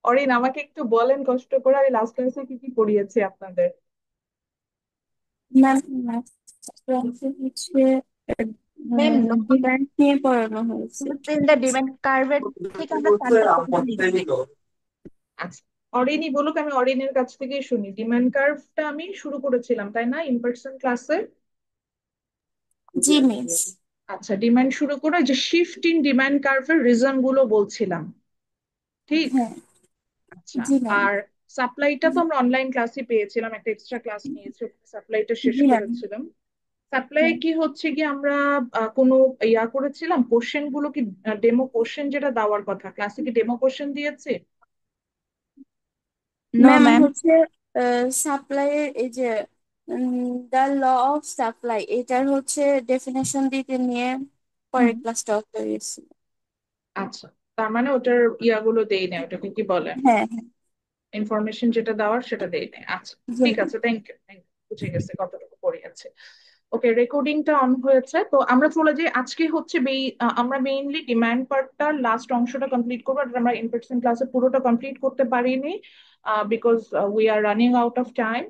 অরিন, আমাকে একটু বলেন কষ্ট করে আমি লাস্ট ক্লাসে কি কি পড়িয়েছি আপনাদের। ম্যাম, লাস্ট ক্লাসে হচ্ছে ম্যাম, ডিমান্ড নিয়ে পড়ানো হয়েছে। ইন দ্য ডিমান্ড কার্ভের থেকে আমরা চারটা পয়েন্ট লিখছি। আচ্ছা, অরিনই বলুক, আমি অরিনের কাছ থেকেই শুনি। ডিমান্ড কার্ভটা আমি শুরু করেছিলাম তাই না, ইন পার্সন ক্লাসে? জি মিস। আচ্ছা, ডিমান্ড শুরু করে যে শিফট ইন ডিমান্ড কার্ভের রিজন গুলো বলছিলাম, ঠিক? হ্যাঁ। আচ্ছা। জি ম্যাম। আর সাপ্লাইটা তো আমরা অনলাইন ক্লাসে পেয়েছিলাম, একটা এক্সট্রা ক্লাস নিয়েছি, সাপ্লাইটা শেষ জি ম্যাম। করেছিলাম। সাপ্লাই হ্যাঁ। কি হচ্ছে কি আমরা কোনো করেছিলাম কোশ্চেন গুলো কি? ডেমো কোশ্চেন যেটা দেওয়ার কথা, ক্লাসে কি ডেমো কোশ্চেন দিয়েছে? No ma'am ma'am. হচ্ছে সাপ্লাইয়ের এই যে দ্য ল অফ সাপ্লাই এটার হচ্ছে ডেফিনেশন দিতে নিয়ে হুম। পরের ক্লাসটা হয়েছে। আচ্ছা, তার মানে ওটার ইয়াগুলো দেই না, ওটাকে কি বলে, হ্যাঁ হ্যাঁ। ইনফরমেশন যেটা দেওয়ার সেটা দেই নাই। আচ্ছা, জি ঠিক ম্যাম। আছে, থ্যাংক ইউ থ্যাংক ইউ, বুঝে গেছে কতটুকু পড়ে আছে। ওকে, রেকর্ডিংটা অন হয়েছে, তো আমরা চলে যাই। আজকে হচ্ছে আমরা মেইনলি ডিমান্ড পার্টটা লাস্ট অংশটা কমপ্লিট করবো, আর আমরা ইন পার্সন ক্লাসে পুরোটা কমপ্লিট করতে পারিনি because we are running out of time.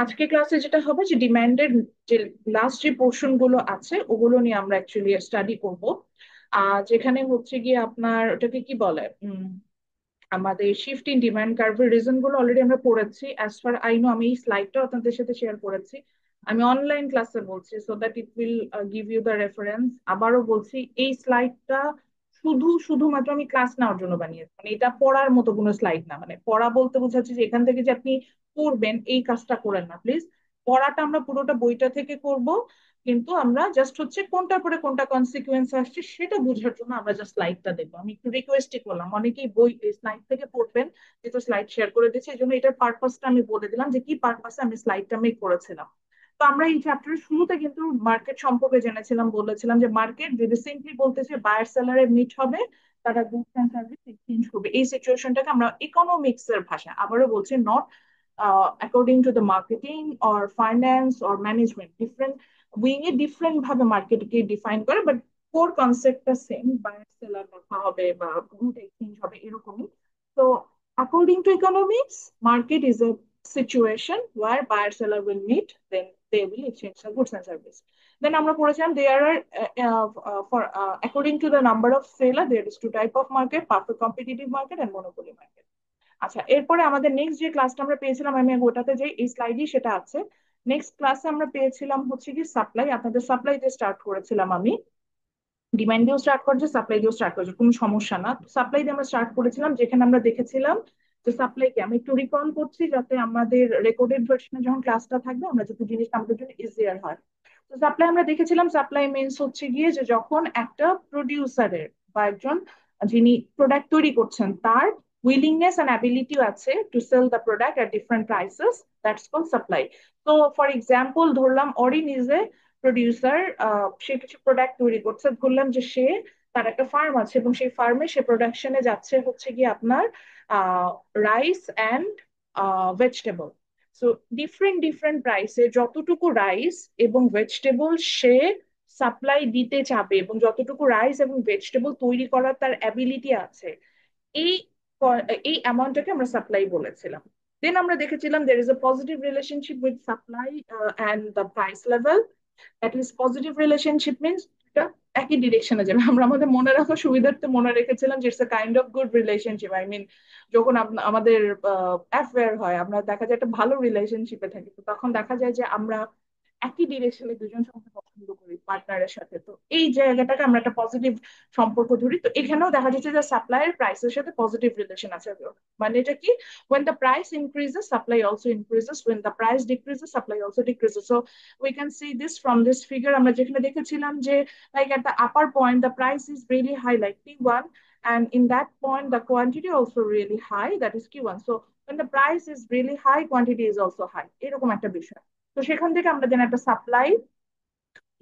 আজকে ক্লাসে যেটা হবে যে ডিমান্ডের যে লাস্ট যে পোর্শন গুলো আছে ওগুলো নিয়ে আমরা অ্যাকচুয়ালি স্টাডি করব। যেখানে হচ্ছে গিয়ে আপনার ওটাকে কি বলে, আমাদের শিফট ইন ডিমান্ড কার্ভের রিজন গুলো অলরেডি আমরা পড়েছি। অ্যাজ ফার আই নো, আমি এই স্লাইডটা আপনাদের সাথে শেয়ার করেছি। আমি অনলাইন ক্লাসে বলছি so that it will give you the reference. আবারও বলছি, এই স্লাইডটা শুধুমাত্র আমি ক্লাস নেওয়ার জন্য বানিয়েছি, মানে এটা পড়ার মতো কোনো স্লাইড না। মানে পড়া বলতে বোঝাচ্ছে যে এখান থেকে যে আপনি পড়বেন এই কাজটা করেন না প্লিজ। পড়াটা আমরা পুরোটা বইটা থেকে করব, কিন্তু আমরা জাস্ট হচ্ছে কোনটার পরে কোনটা কনসিকুয়েন্স আসছে সেটা বোঝার জন্য আমরা জাস্ট স্লাইডটা দেখবো। আমি একটু রিকোয়েস্টই করলাম, অনেকেই বই স্লাইড থেকে পড়বেন, যেহেতু স্লাইড শেয়ার করে দিচ্ছি এই জন্য এটার পারপাসটা আমি বলে দিলাম যে কি পারপাসে আমি স্লাইডটা মেক করেছিলাম। তো আমরা এই চ্যাপ্টারের শুরুতে কিন্তু মার্কেট সম্পর্কে জেনেছিলাম, বলেছিলাম যে মার্কেট যদি সিম্পলি বলতেছে বায়ার সেলারের মিট হবে, তারা গুডস এন্ড সার্ভিস এক্সচেঞ্জ করবে, এই সিচুয়েশনটাকে আমরা ইকোনমিক্স এর ভাষা আবারও বলছি, not according to the marketing or finance or management, different wing a different ভাবে মার্কেটকে ডিফাইন করে, বাট কোর কনসেপ্টটা সেম, বায়ার সেলার দেখা হবে বা গুড এক্সচেঞ্জ হবে এরকমই। তো according to economics, market is a situation where buyer seller will meet, then they will exchange the goods and service. Then আমরা পড়েছিলাম there are for according to the number of seller there is two type of market: perfect competitive market and monopoly market. আচ্ছা, এরপরে আমাদের next যে ক্লাসটা আমরা পেয়েছিলাম, আমি ওটাতে যে এই স্লাইডই সেটা আছে। নেক্সট ক্লাসে আমরা পেয়েছিলাম হচ্ছে কি সাপ্লাই, আপনাদের সাপ্লাই দিয়ে স্টার্ট করেছিলাম আমি। ডিমান্ড দিয়েও স্টার্ট করছে, সাপ্লাই দিয়েও স্টার্ট করছে, কোনো সমস্যা না। সাপ্লাই দিয়ে আমরা স্টার্ট করেছিলাম, যেখানে আমরা দেখেছিলাম যে সাপ্লাইকে আমি একটু রিকল করছি যাতে আমাদের রেকর্ডেড ভার্সনে যখন ক্লাসটা থাকবে আমরা যাতে জিনিসটা আমাদের জন্য ইজিয়ার হয়। তো সাপ্লাই আমরা দেখেছিলাম, সাপ্লাই মিনস হচ্ছে গিয়ে যে যখন একটা প্রডিউসারের বা একজন যিনি প্রোডাক্ট তৈরি করছেন তার উইলিংনেস অ্যান্ড অ্যাবিলিটি আছে to sell the product at different prices, that's call supply. তো ফর এক্সাম্পল ধরলাম অরিন ইজ এ প্রডিউসার, সে কিছু প্রোডাক্ট তৈরি করছে, ধরলাম যে সে তার একটা ফার্ম আছে এবং সেই ফার্মে সে প্রোডাকশনে যাচ্ছে হচ্ছে গিয়ে আপনার rice and vegetable. So different different প্রাইসে যতটুকু রাইস এবং ভেজিটেবল সে সাপ্লাই দিতে চাবে এবং যতটুকু রাইস এবং ভেজিটেবল তৈরি করার তার অ্যাবিলিটি আছে, এই এই অ্যামাউন্টটাকে আমরা সাপ্লাই বলেছিলাম। দেন আমরা দেখেছিলাম there is a positive relationship with supply and the price level. That is, positive relationship means এটা একই ডিরেকশনে যাবে। আমরা আমাদের মনে রাখার সুবিধার্থে মনে রেখেছিলাম যে it's a kind of good relationship. I mean, যখন আমাদের অ্যাফেয়ার হয় আমরা দেখা যায় একটা ভালো রিলেশনশিপে থাকি, তো তখন দেখা যায় যে আমরা একই ডিরেকশনে দুজন সঙ্গে পছন্দ করি পার্টনারের সাথে, তো এই জায়গাটাকে আমরা একটা পজিটিভ সম্পর্ক ধরি। তো এখানেও দেখা যাচ্ছে যে সাপ্লাইয়ের প্রাইসের সাথে পজিটিভ রিলেশন আছে। মানে এটা কি, when the price increases supply also increases, when the price decreases supply also decreases. So we can see this from this figure, আমরা যেখানে দেখেছিলাম যে like at the upper point the price is really high like P1, and in that point the quantity also really high, that is Q1. So when the price is really high, quantity is also high, এরকম একটা বিষয়। তো সেখান থেকে আমরা যেন একটা supply,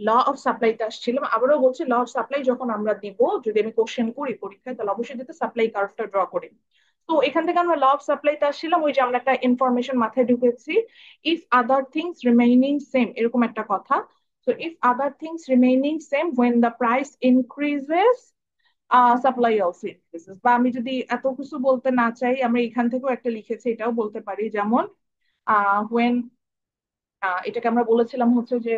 law of সাপ্লাইতে আসছিলাম। আবারও বলছি, ল অফ সাপ্লাই যখন আমরা দিব, যদি আমি কোশ্চেন করি পরীক্ষায়, তাহলে অবশ্যই যাতে সাপ্লাই কার্ভটা ড্র করি। তো এখান থেকে আমরা ল অফ সাপ্লাইতে আসছিলাম, ওই যে আমরা একটা ইনফরমেশন মাথায় ঢুকেছি, if other things remaining same, এরকম একটা কথা। So if other things remaining same, when the price increases, supply also increases. বা আমি যদি এত কিছু বলতে না চাই, আমরা এখান থেকেও একটা লিখেছি, এটাও বলতে পারি, যেমন when এটাকে আমরা বলেছিলাম হচ্ছে যে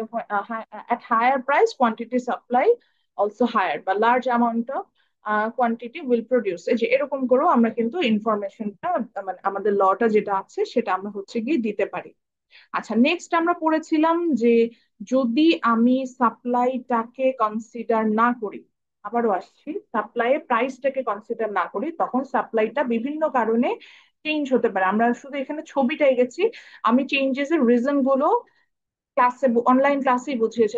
at higher price quantity supply also higher, বা large amount of quantity will produce, এই যে এরকম করেও আমরা কিন্তু ইনফরমেশনটা, মানে আমাদের লটা যেটা আছে সেটা আমরা হচ্ছে গিয়ে দিতে পারি। আচ্ছা, নেক্সট আমরা পড়েছিলাম যে যদি আমি সাপ্লাইটাকে কনসিডার না করি, আবারও আসছি, সাপ্লাই প্রাইসটাকে কনসিডার না করি, তখন সাপ্লাইটা বিভিন্ন কারণে চেঞ্জ হতে পারে। আমরা শুধু এখানে ছবিটাই গেছি, আমি চেঞ্জেস এর রিজন গুলো ক্লাসে, অনলাইন ক্লাসেই বুঝিয়েছে,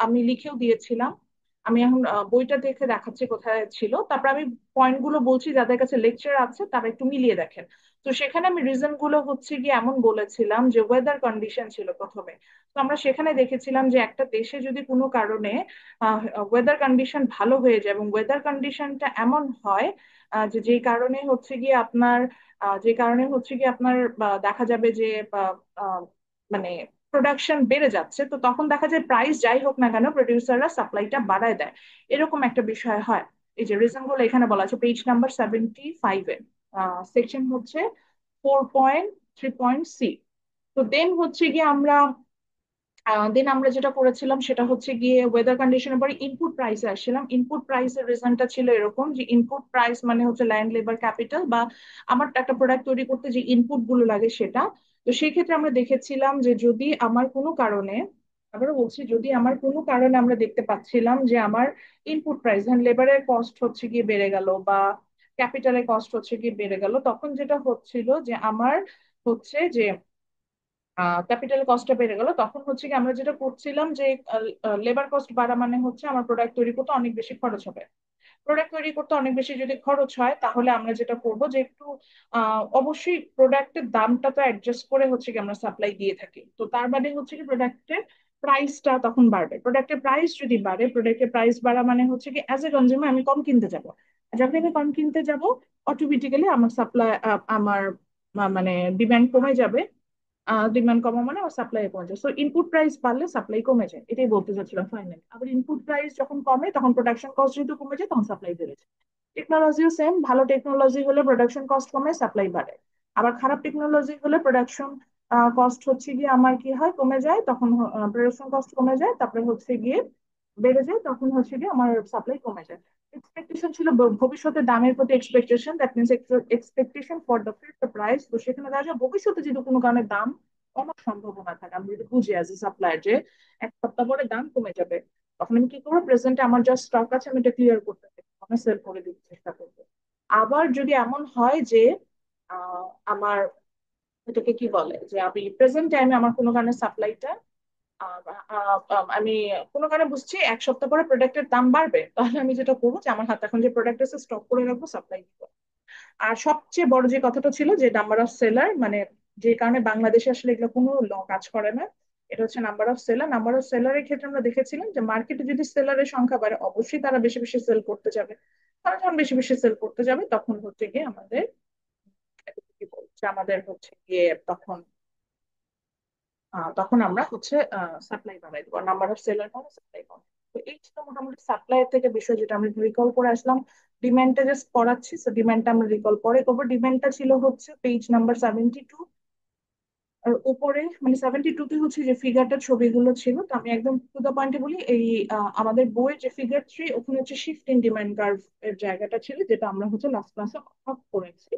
আমি লিখেও দিয়েছিলাম। আমি এখন বইটা দেখে দেখাচ্ছি কোথায় ছিল, তারপর আমি পয়েন্ট গুলো বলছি, যাদের কাছে লেকচার আছে তারা একটু মিলিয়ে দেখেন। তো সেখানে আমি রিজন গুলো হচ্ছে গিয়ে এমন বলেছিলাম যে ওয়েদার কন্ডিশন ছিল প্রথমে। তো আমরা সেখানে দেখেছিলাম যে একটা দেশে যদি কোনো কারণে ওয়েদার কন্ডিশন ভালো হয়ে যায়, এবং ওয়েদার কন্ডিশনটা এমন হয় যে যে কারণে হচ্ছে গিয়ে আপনার যে কারণে হচ্ছে গিয়ে আপনার দেখা যাবে যে আহ, আহ, মানে প্রোডাকশন বেড়ে যাচ্ছে, তো তখন দেখা যায় প্রাইস যাই হোক না কেন প্রডিউসাররা সাপ্লাইটা বাড়ায় দেয়, এরকম একটা বিষয় হয়। এই যে রিজন গুলো এখানে বলা আছে পেজ নাম্বার 75 এ, সেকশন হচ্ছে 4.3.c। তো দেন হচ্ছে গিয়ে আমরা যেটা করেছিলাম সেটা হচ্ছে গিয়ে ওয়েদার কন্ডিশনের পরে ইনপুট প্রাইসে আসছিলাম। ইনপুট প্রাইসের রিজনটা ছিল এরকম যে ইনপুট প্রাইস মানে হচ্ছে ল্যান্ড, লেবার, ক্যাপিটাল, বা আমার একটা প্রোডাক্ট তৈরি করতে যে ইনপুট গুলো লাগে সেটা। তো সেই ক্ষেত্রে আমরা দেখেছিলাম যে যদি আমার কোনো কারণে, আবারও বলছি, যদি আমার কোনো কারণে আমরা দেখতে পাচ্ছিলাম যে আমার ইনপুট প্রাইস, ধরেন লেবারের কস্ট হচ্ছে গিয়ে বেড়ে গেল, বা ক্যাপিটালের কস্ট হচ্ছে গিয়ে বেড়ে গেল, তখন যেটা হচ্ছিল যে আমার হচ্ছে যে ক্যাপিটাল কস্টটা বেড়ে গেল, তখন হচ্ছে কি আমরা যেটা করছিলাম যে লেবার কস্ট বাড়া মানে হচ্ছে আমার প্রোডাক্ট তৈরি করতে অনেক বেশি খরচ হবে। প্রোডাক্ট তৈরি করতে অনেক বেশি যদি খরচ হয়, তাহলে আমরা যেটা করব যে একটু অবশ্যই প্রোডাক্টের দামটা তো অ্যাডজাস্ট করে হচ্ছে কি আমরা সাপ্লাই দিয়ে থাকি, তো তার মানে হচ্ছে কি প্রোডাক্টের প্রাইসটা তখন বাড়বে। প্রোডাক্টের প্রাইস যদি বাড়ে, প্রোডাক্টের প্রাইস বাড়া মানে হচ্ছে কি অ্যাজ এ কনজিউমার আমি কম কিনতে যাব। যখন আমি কম কিনতে যাব, অটোমেটিক্যালি আমার সাপ্লাই, আমার মানে ডিমান্ড কমে যাবে। ডিমান্ড কমা মানে আমার সাপ্লাই কমে যায়, সো ইনপুট প্রাইস বাড়লে সাপ্লাই কমে যায়, এটাই বলতে চাচ্ছিলাম ফাইনালি। আবার ইনপুট প্রাইস যখন কমে তখন প্রোডাকশন কস্ট যেহেতু কমে যায় তখন সাপ্লাই বেড়ে যায়। টেকনোলজিও সেম, ভালো টেকনোলজি হলে প্রোডাকশন কস্ট কমে, সাপ্লাই বাড়ে। আবার খারাপ টেকনোলজি হলে প্রোডাকশন কস্ট হচ্ছে গিয়ে আমার কি হয়, কমে যায়, তখন প্রোডাকশন কস্ট কমে যায়, তারপরে হচ্ছে গিয়ে বেড়ে যায়, তখন হচ্ছে গিয়ে আমার সাপ্লাই কমে যায়। এক্সপেকটেশন ছিল ভবিষ্যতে দামের প্রতি expectation, that means expectation for the future price. তো সেখানে দেখা যায় ভবিষ্যতে যদি কোনো কারণে দাম কমার সম্ভাবনা থাকে, আমি যদি বুঝি অ্যাজ এ সাপ্লায়ার যে এক সপ্তাহ পরে দাম কমে যাবে, তখন আমি কি করবো, প্রেজেন্টে আমার যা স্টক আছে আমি এটা ক্লিয়ার করতে পারি, আমি সেল করে দিতে চেষ্টা করবো। আবার যদি এমন হয় যে আহ, আমার এটাকে কি বলে, যে আমি প্রেজেন্ট টাইমে আমার কোনো কারণে সাপ্লাইটা আমি কোনো কারণে বুঝছি এক সপ্তাহ পরে প্রোডাক্টের দাম বাড়বে, তাহলে আমি যেটা করবো যে আমার হাতে এখন যে প্রোডাক্ট আছে স্টক করে রাখবো, সাপ্লাই দিব। আর সবচেয়ে বড় যে কথাটা ছিল যে নাম্বার অফ সেলার, মানে যে কারণে বাংলাদেশে আসলে এগুলো কোনো ল কাজ করে না, এটা হচ্ছে number of seller. Number of সেলারের ক্ষেত্রে আমরা দেখেছিলাম যে মার্কেটে যদি সেলারের সংখ্যা বাড়ে, অবশ্যই তারা বেশি বেশি সেল করতে যাবে। তারা যখন বেশি বেশি সেল করতে যাবে তখন হচ্ছে গিয়ে আমাদের কি বলছে, আমাদের হচ্ছে গিয়ে তখন তখন আমরা হচ্ছে সাপ্লাই বাড়াই দেবো, নাম্বার অফ সেলার মানে সাপ্লাই কম। তো এই ছিল মোটামুটি সাপ্লাই থেকে বিষয়, যেটা আমরা রিকল করে আসলাম। ডিমান্ডটা জাস্ট পড়াচ্ছি, তো ডিমান্ডটা আমরা রিকল পরে করবো। ডিমান্ডটা ছিল হচ্ছে পেজ নাম্বার 72, আর উপরে মানে 72 তে হচ্ছে যে ফিগারটা ছবিগুলো ছিল। তো আমি একদম টু দা পয়েন্টে বলি, এই আমাদের বইয়ের যে ফিগার 3 ওখানে হচ্ছে শিফট ইন ডিমান্ড কার্ভ এর জায়গাটা ছিল, যেটা আমরা হচ্ছে লাস্ট ক্লাসে অফ করেছি।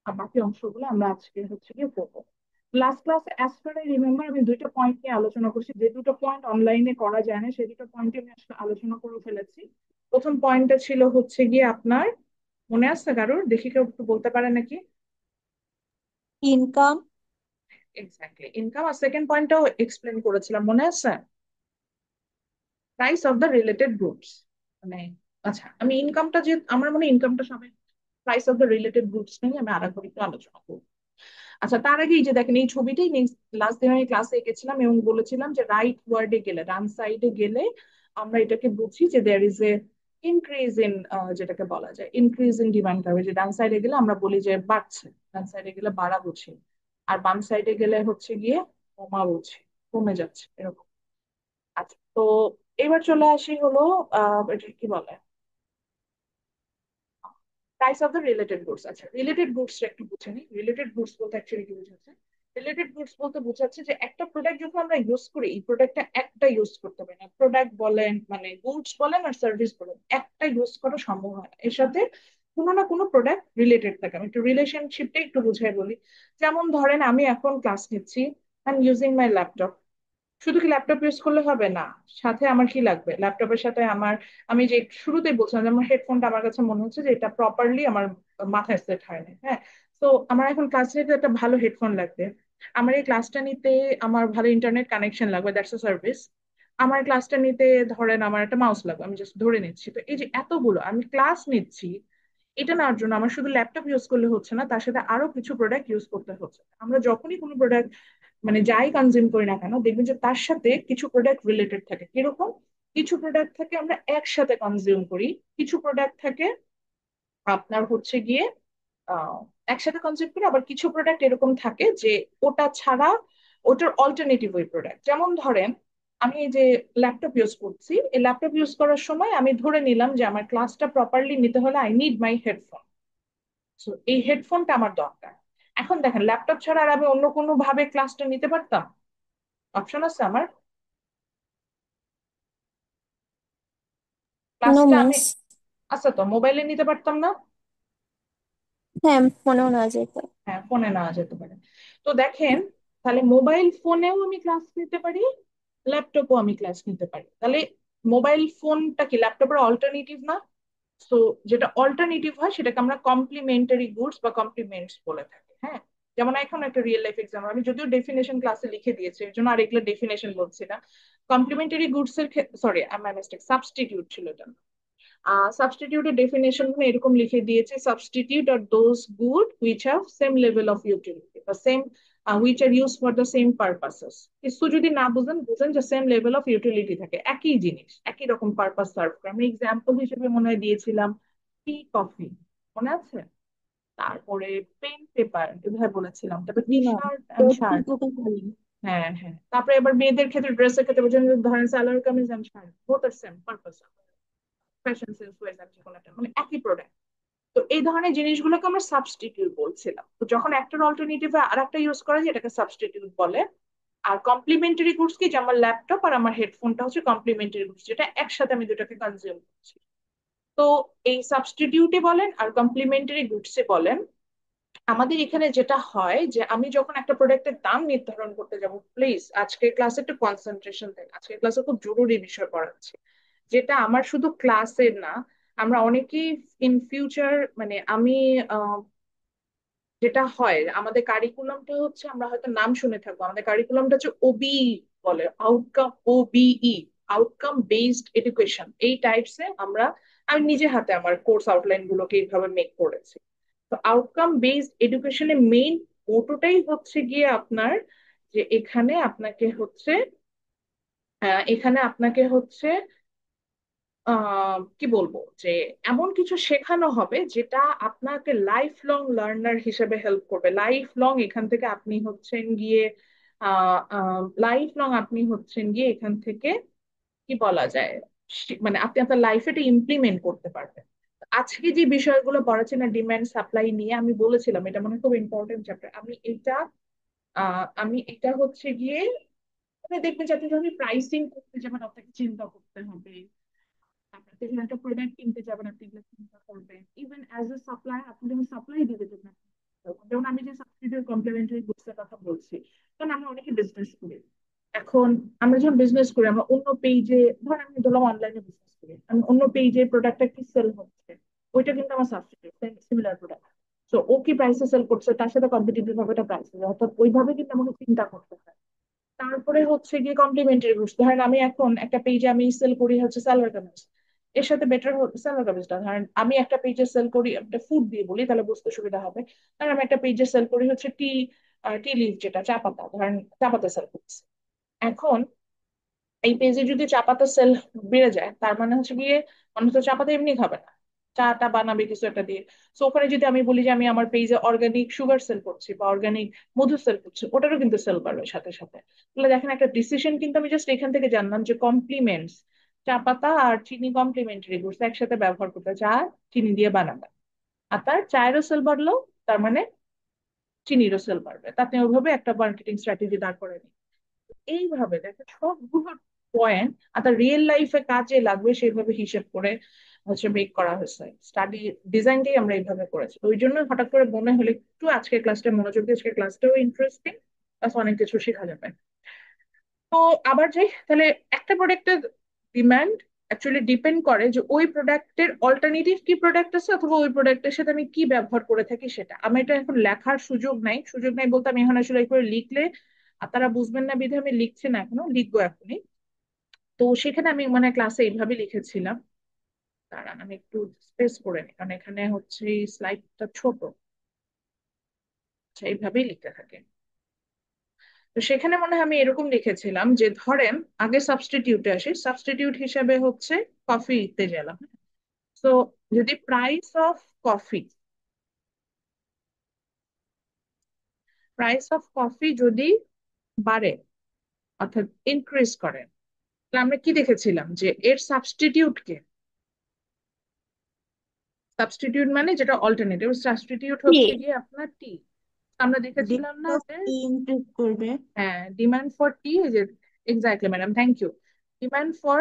আর বাকি অংশগুলো আমরা আজকে হচ্ছে গিয়ে পড়বো। লাস্ট ক্লাসে অ্যাজ ফার আই রিমেম্বার আমি দুইটা পয়েন্ট নিয়ে আলোচনা করছি, যে দুটো পয়েন্ট অনলাইনে করা যায় না সেই দুটো পয়েন্ট আমি আসলে আলোচনা করে ফেলেছি। প্রথম পয়েন্টটা ছিল হচ্ছে গিয়ে আপনার, মনে আছে কারোর, দেখি কেউ একটু বলতে পারে নাকি? ইনকাম। Exactly, income. আর সেকেন্ড পয়েন্টটাও এক্সপ্লেন করেছিলাম, মনে আছে? Price of the related goods. মানে আচ্ছা, আমি ইনকামটা, যে আমার মনে ইনকামটা সবাই, price of the related goods নিয়ে আমি আরেকবার একটু আলোচনা করবো। আচ্ছা, তার আগে এই যে দেখেন এই ছবিটাই নেক্সট লাস্ট দিন আমি ক্লাসে এঁকেছিলাম এবং বলেছিলাম যে রাইট ওয়ার্ডে গেলে, ডান সাইডে গেলে আমরা এটাকে বুঝি যে there is a increase in, যেটাকে বলা যায় ইনক্রিজ ইন ডিমান্ড কার্ভ। যে ডান সাইডে গেলে আমরা বলি যে বাড়ছে, ডান সাইডে গেলে বাড়া বুঝি, আর বাম সাইডে গেলে হচ্ছে গিয়ে কমা বুঝি, কমে যাচ্ছে এরকম। আচ্ছা, তো এবার চলে আসি হলো এটা কি বলে, price of the related goods. আচ্ছা, রিলেটেড গুডস একটু বুঝে নিই। রিলেটেড গুডস বলতে অ্যাকচুয়ালি কি বোঝাচ্ছে? রিলেটেড গুডস বলতে বোঝাচ্ছে যে একটা প্রোডাক্ট যখন আমরা ইউজ করি, এই প্রোডাক্টটা একটা ইউজ করতে পারি না। প্রোডাক্ট বলেন মানে গুডস বলেন আর সার্ভিস বলেন, একটা ইউজ করা সম্ভব হয় না। এর সাথে কোনো না কোনো প্রোডাক্ট রিলেটেড থাকে। আমি একটু রিলেশনশিপটা একটু বুঝাই বলি। যেমন ধরেন আমি এখন ক্লাস নিচ্ছি, I am using my laptop. শুধু কি ল্যাপটপ ইউজ করলে হবে না, সাথে আমার কি লাগবে ল্যাপটপের সাথে আমার, আমি যে শুরুতেই বলছিলাম যে আমার হেডফোনটা আমার কাছে মনে হচ্ছে যে এটা প্রপারলি আমার মাথায় সেট হয় না। হ্যাঁ, তো আমার এখন ক্লাস নিতে একটা ভালো হেডফোন লাগবে। আমার এই ক্লাসটা নিতে আমার ভালো ইন্টারনেট কানেকশন লাগবে, দ্যাটস আ সার্ভিস। আমার ক্লাসটা নিতে ধরেন আমার একটা মাউস লাগবে, আমি জাস্ট ধরে নিচ্ছি। তো এই যে এতগুলো আমি ক্লাস নিচ্ছি, এটা নেওয়ার জন্য আমার শুধু ল্যাপটপ ইউজ করলে হচ্ছে না, তার সাথে আরো কিছু প্রোডাক্ট ইউজ করতে হচ্ছে। আমরা যখনই কোনো প্রোডাক্ট মানে যাই কনজিউম করি না কেন, দেখবেন যে তার সাথে কিছু প্রোডাক্ট রিলেটেড থাকে। কিরকম? কিছু প্রোডাক্ট থাকে আমরা একসাথে কনজিউম করি, কিছু প্রোডাক্ট থাকে আপনার হচ্ছে গিয়ে আহ একসাথে কনজিউম করি, আবার কিছু প্রোডাক্ট এরকম থাকে যে ওটা ছাড়া ওটার অল্টারনেটিভ ওই প্রোডাক্ট। যেমন ধরেন আমি এই যে ল্যাপটপ ইউজ করছি, এই ল্যাপটপ ইউজ করার সময় আমি ধরে নিলাম যে আমার ক্লাসটা প্রপারলি নিতে হলে আই নিড মাই হেডফোন। তো এই হেডফোনটা আমার দরকার। এখন দেখেন ল্যাপটপ ছাড়া আর আমি অন্য কোনো ভাবে ক্লাসটা নিতে পারতাম? অপশন আছে আমার নো ক্লাসটা আমি, মিন্স, আচ্ছা তো মোবাইলে নিতে পারতাম না? হ্যাঁ ফোনেও না যেত। হ্যাঁ, ফোনে নেওয়া যেতে পারে। তো দেখেন, তাহলে মোবাইল ফোনেও আমি ক্লাস নিতে পারি, ল্যাপটপও আমি ক্লাস নিতে পারি। তাহলে মোবাইল ফোনটা কি ল্যাপটপের অল্টারনেটিভ না? তো যেটা অল্টারনেটিভ হয় সেটাকে আমরা কমপ্লিমেন্টারি গুডস বা কমপ্লিমেন্টস বলে থাকি। হ্যাঁ, যেমন এখন একটা রিয়েল লাইফ এক্সাম্পল, আমি যদিও ডেফিনেশন ক্লাসে লিখে দিয়েছি এর জন্য আর এগুলো ডেফিনেশন বলছি না। কমপ্লিমেন্টারি গুডস এর সরি আমার মিস্টেক, সাবস্টিটিউট ছিল এটা। সাবস্টিটিউটের ডেফিনেশন এরকম লিখে দিয়েছে, substitute are those good which have same level of utility বা same which are use for the same purposes. কিছু যদি না বুঝেন, বুঝেন যে সেম লেভেল অফ ইউটিলিটি থাকে, একই জিনিস একই রকম পারপাস সার্ভ করে। আমি এক্সাম্পল হিসেবে মনে হয় দিয়েছিলাম টি কফি, মনে আছে? তারপরে পেন পেপার এভাবে বলেছিলাম, তারপর জি tea ma'am, shirt and Pepsi shirt. Coca Cola. হ্যাঁ হ্যাঁ, তারপরে এবার মেয়েদের ক্ষেত্রে ড্রেসের ক্ষেত্রে বলছেন ধরেন salwar kameez and shirt, both are same purpose, fashion sense wise আমি যে কোনো একটা মানে একই প্রোডাক্ট। তো এই ধরনের জিনিসগুলোকে আমরা সাবস্টিটিউট বলছিলাম। তো যখন একটার অল্টারনেটিভে আর একটা ইউজ করা যায় এটাকে সাবস্টিটিউট বলে। আর কমপ্লিমেন্টারি গুডস কি, যে আমার ল্যাপটপ আর আমার হেডফোনটা হচ্ছে কমপ্লিমেন্টারি গুডস, যেটা একসাথে আমি দুটাকে কনজিউম করছি। তো এই সাবস্টিটিউটে বলেন আর কমপ্লিমেন্টারি গুডসে বলেন, আমাদের এখানে যেটা হয় যে আমি যখন একটা প্রোডাক্টের দাম নির্ধারণ করতে যাব, প্লিজ আজকের ক্লাসে একটু কনসেন্ট্রেশন দেন, আজকের ক্লাসে খুব জরুরি বিষয় পড়াচ্ছি, যেটা আমার শুধু ক্লাসের না, আমরা অনেকেই ইন ফিউচার মানে আমি যেটা হয় আমাদের কারিকুলামটা হচ্ছে, আমরা হয়তো নাম শুনে থাকবো, আমাদের কারিকুলামটা হচ্ছে ওবিই বলে, outcome OBE, outcome based education. এই টাইপস এ আমরা, আমি নিজে হাতে আমার কোর্স আউটলাইন গুলোকে এইভাবে মেক করেছি। তো আউটকাম বেসড এডুকেশনের মেইন মোটোটাই হচ্ছে গিয়ে আপনার যে এখানে আপনাকে হচ্ছে এখানে আপনাকে হচ্ছে কি বলবো যে এমন কিছু শেখানো হবে যেটা আপনাকে লাইফ লং লার্নার হিসেবে হেল্প করবে। লাইফ লং এখান থেকে আপনি হচ্ছেন গিয়ে লাইফ লং আপনি হচ্ছেন গিয়ে এখান থেকে কি বলা যায়, মানে আপনি আপনার লাইফে এটা ইমপ্লিমেন্ট করতে পারবেন। আজকে যে বিষয়গুলো পড়াচ্ছি না ডিমান্ড সাপ্লাই নিয়ে, আমি বলেছিলাম এটা মানে খুব ইম্পর্টেন্ট চ্যাপ্টার। আমি এটা হচ্ছে গিয়ে মানে দেখবেন যে আপনি যখন প্রাইসিং করতে যাবেন আপনাকে চিন্তা করতে হবে, তারপর আপনি যখন একটা প্রোডাক্ট কিনতে যাবেন আপনি এগুলো চিন্তা করবেন, ইভেন অ্যাজ এ সাপ্লাই আপনি যখন সাপ্লাই দিতে যাবেন। যেমন আমি যে সাবসিডিয়ারি কমপ্লিমেন্টারি গুডস এর কথা বলছি, কারণ আমরা অনেকে বিজনেস করি। এখন আমরা যখন বিজনেস করি আমরা অন্য পেজে, ধর আমি ধরলাম অনলাইনে বিজনেস করি, আমি অন্য পেজে প্রোডাক্টটা কি সেল হচ্ছে, ওইটা কিন্তু আমার সাবসিডিয়ারি সিমিলার প্রোডাক্ট। তো ও কি প্রাইসে সেল করছে তার সাথে কম্পিটিটিভ ভাবে এটা প্রাইস, অর্থাৎ ওইভাবে কিন্তু আমাকে চিন্তা করতে হয়। তারপরে হচ্ছে গিয়ে কমপ্লিমেন্টারি গুডস, ধরেন আমি এখন একটা পেজে আমি সেল করি হচ্ছে সালোয়ার কামিজ, এর সাথে বেটার সালোয়ার কামিজটা, ধরেন আমি একটা পেজে সেল করি একটা ফুড দিয়ে বলি তাহলে বুঝতে সুবিধা হবে। ধরেন আমি একটা পেজে সেল করি হচ্ছে টি, টি লিভ যেটা চা পাতা, ধরেন চা পাতা সেল করছি। এখন এই পেজে যদি চা পাতা সেল বেড়ে যায় তার মানে হচ্ছে গিয়ে মানুষ তো চা পাতা এমনি খাবে না, চাটা বানাবে কিছু একটা দিয়ে। তো ওখানে যদি আমি বলি যে আমি আমার পেজে অর্গানিক সুগার সেল করছি বা অর্গানিক মধু সেল করছি, ওটারও কিন্তু সেল বাড়বে সাথে সাথে। তাহলে দেখেন একটা ডিসিশন কিন্তু আমি জাস্ট এখান থেকে জানলাম যে কমপ্লিমেন্টস, চা পাতা আর চিনি কমপ্লিমেন্টারি গুডস একসাথে ব্যবহার করতে, চা চিনি দিয়ে বানাবে। আর তার চায়েরও সেল বাড়লো, তার মানে চিনিরও সেল বাড়বে। তাতে ওইভাবে একটা মার্কেটিং স্ট্র্যাটেজি দাঁড় করে নি। এইভাবে দেখেন সবগুলো পয়েন্ট আর তার রিয়েল লাইফে কাজে লাগবে সেইভাবে হিসেব করে হচ্ছে মেক করা হয়েছে। স্টাডি ডিজাইনটাই আমরা এইভাবে করেছি। ওই জন্য হঠাৎ করে মনে হলে একটু আজকের ক্লাসটা মনোযোগ দিয়ে, আজকের ক্লাসটাও ইন্টারেস্টিং, প্লাস অনেক কিছু শেখা যাবে। তো আবার যাই তাহলে, একটা প্রোডাক্টের ডিমান্ড অ্যাকচুয়ালি ডিপেন্ড করে যে ওই প্রোডাক্টের অল্টারনেটিভ কি প্রোডাক্ট আছে, অথবা ওই প্রোডাক্টের সাথে আমি কি ব্যবহার করে থাকি সেটা। আমি এটা এখন লেখার সুযোগ নাই, সুযোগ নাই বলতে আমি এখন আসলে এই করে লিখলে আর তারা বুঝবেন না বিধে আমি লিখছি না, এখনো লিখবো এখনই। তো সেখানে আমি মানে ক্লাসে এইভাবে লিখেছিলাম। দাঁড়ান আমি একটু স্পেস করে নিই, কারণ এখানে হচ্ছে স্লাইডটা ছোট। আচ্ছা, এইভাবেই লিখতে থাকে। তো সেখানে মনে হয় আমি এরকম লিখেছিলাম যে ধরেন আগে সাবস্টিটিউটে আসি, সাবস্টিটিউট হিসেবে হচ্ছে কফিতে গেলাম। তো যদি কফি প্রাইস অফ কফি যদি বাড়ে, অর্থাৎ ইনক্রিজ করে, তাহলে আমরা কি দেখেছিলাম যে এর সাবস্টিটিউট কে, সাবস্টিটিউট মানে যেটা অল্টারনেটিভ, সাবস্টিটিউট হচ্ছে টি গিয়ে আপনার টি। আমরা দেখেছিলাম না ডিমান্ড অফ যে টি ইনক্রিজ করবে। হ্যাঁ ডিমান্ড ফর টি, যে exactly madam, thank you. Demand for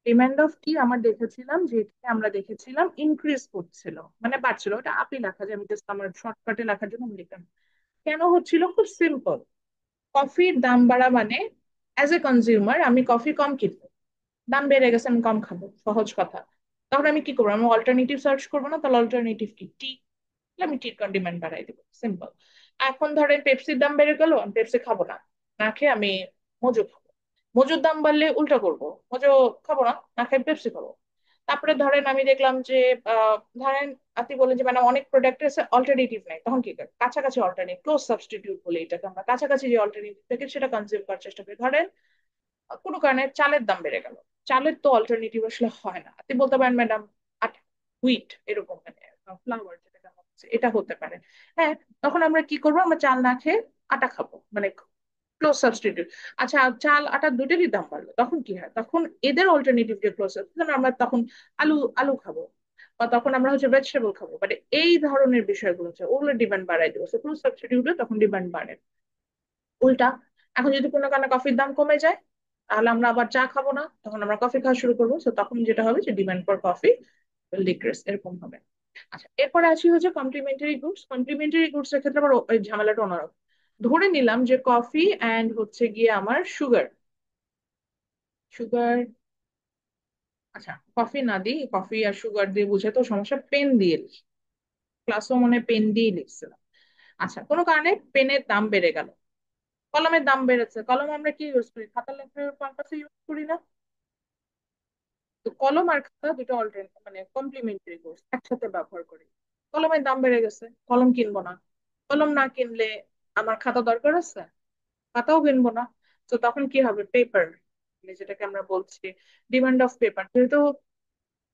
demand of tea আমরা দেখেছিলাম যে এটাকে আমরা দেখেছিলাম ইনক্রিজ করছিল, মানে বাড়ছিল। ওটা আপনি লেখা যায়, আমি জাস্ট আমার শর্টকাটে লেখার জন্য আমি লিখলাম। কেন হচ্ছিল? খুব সিম্পল। কফির দাম বাড়া মানে অ্যাজ এ কনজিউমার আমি কফি কম কিনবো, দাম বেড়ে গেছে আমি কম খাবো, সহজ কথা। তখন আমি কি করবো? আমি অল্টারনেটিভ সার্চ করবো না? তাহলে অল্টারনেটিভ কি? টি। আমি টির ডিমান্ড বাড়াই দিব, সিম্পল। এখন ধরেন পেপসির দাম বেড়ে গেল, আমি পেপসি খাবো না, না খেয়ে আমি মজু খাবো। মজুর দাম বাড়লে উল্টা করবো, মজু খাবো না, না খেয়ে পেপসি খাবো। তারপরে ধরেন আমি দেখলাম যে ধরেন আপনি বলেন যে মানে অনেক প্রোডাক্ট আছে অল্টারনেটিভ নাই, তখন কি করে? কাছাকাছি অল্টারনেটিভ, ক্লোজ সাবস্টিটিউট বলে এটাকে আমরা, কাছাকাছি যে অল্টারনেটিভ থাকে সেটা কনজিউম করার চেষ্টা করি। ধরেন কোনো কারণে চালের দাম বেড়ে গেল, চালের তো অল্টারনেটিভ আসলে হয় না। আপনি বলতে পারেন ম্যাডাম আটা, হুইট এরকম, মানে ফ্লাওয়ার যেটা হচ্ছে এটা হতে পারে। হ্যাঁ, তখন আমরা কি করবো? আমরা চাল না খেয়ে আটা খাবো, মানে ক্লোজ সাবস্টিটিউট। আচ্ছা, চাল আটা দুটোরই দাম বাড়লো, তখন কি হয়? তখন এদের অল্টারনেটিভ যে ক্লোজ সাবস্টিটিউট, আমরা তখন আলু আলু খাবো, বা তখন আমরা হচ্ছে ভেজিটেবল খাবো, মানে এই ধরনের বিষয়গুলো হচ্ছে ওগুলো ডিমান্ড বাড়াই দেবো। ক্লোজ সাবস্টিটিউটে তখন ডিমান্ড বাড়ে। উল্টা, এখন যদি কোনো কারণে কফির দাম কমে যায়, তাহলে আমরা আবার চা খাবো না, তখন আমরা কফি খাওয়া শুরু করবো। তো তখন যেটা হবে যে ডিমান্ড ফর কফি ডিক্রিজ, এরকম হবে। আচ্ছা, এরপরে আসি হচ্ছে কমপ্লিমেন্টারি গুডস। কমপ্লিমেন্টারি গুডস এর ক্ষেত্রে আবার ওই ঝামেলাটা অন্যরকম। ধরে নিলাম যে কফি অ্যান্ড হচ্ছে গিয়ে আমার সুগার, সুগার, আচ্ছা কফি না দিই, কফি আর সুগার দিয়ে বুঝে তো সমস্যা, পেন দিয়ে লিখি, ক্লাসও মনে পেন দিয়ে লিখছিলাম। আচ্ছা, কোনো কারণে পেনের দাম বেড়ে গেল, কলমের দাম বেড়েছে, কলম আমরা কি ইউজ করি? খাতা লেখার পারপাসে ইউজ করি না? তো কলম আর খাতা দুটো অল্টারনেট মানে কমপ্লিমেন্টারি কোর্স একসাথে ব্যবহার করি। কলমের দাম বেড়ে গেছে, কলম কিনবো না। কলম না কিনলে আমার খাতা দরকার আছে, খাতাও কিনবো না। তো তখন কি হবে? পেপার, যেটাকে আমরা বলছি ডিমান্ড অফ পেপার। যেহেতু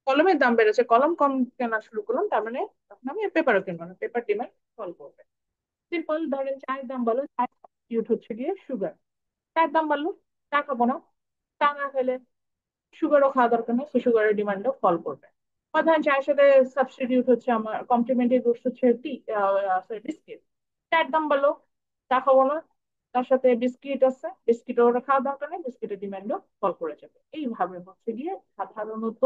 কলমের দাম বেড়েছে, কলম কম কেনা শুরু করলাম, তার মানে তখন আমি পেপারও কিনবো না, পেপার ডিমান্ড ফল করবে। সিম্পল। ধরেন চায়ের দাম বলো, চায়ের সাবস্টিটিউট হচ্ছে গিয়ে সুগার, চায়ের দাম বাড়লো, চা খাবো না, চা না খেলে সুগারও খাওয়া দরকার নেই, সে সুগারের ডিমান্ডও ফল করবে। বা ধরেন চায়ের সাথে সাবস্টিটিউট হচ্ছে আমার কমপ্লিমেন্টারি গুডস হচ্ছে টি, বিস্কিট, চায়ের দাম বাড়লো, চা খাবো না, তার সাথে বিস্কিট আছে, বিস্কিটও ওরা খাওয়া দরকার নেই, বিস্কিটের ডিমান্ডও ফল করে যাবে। এইভাবে হচ্ছে গিয়ে সাধারণত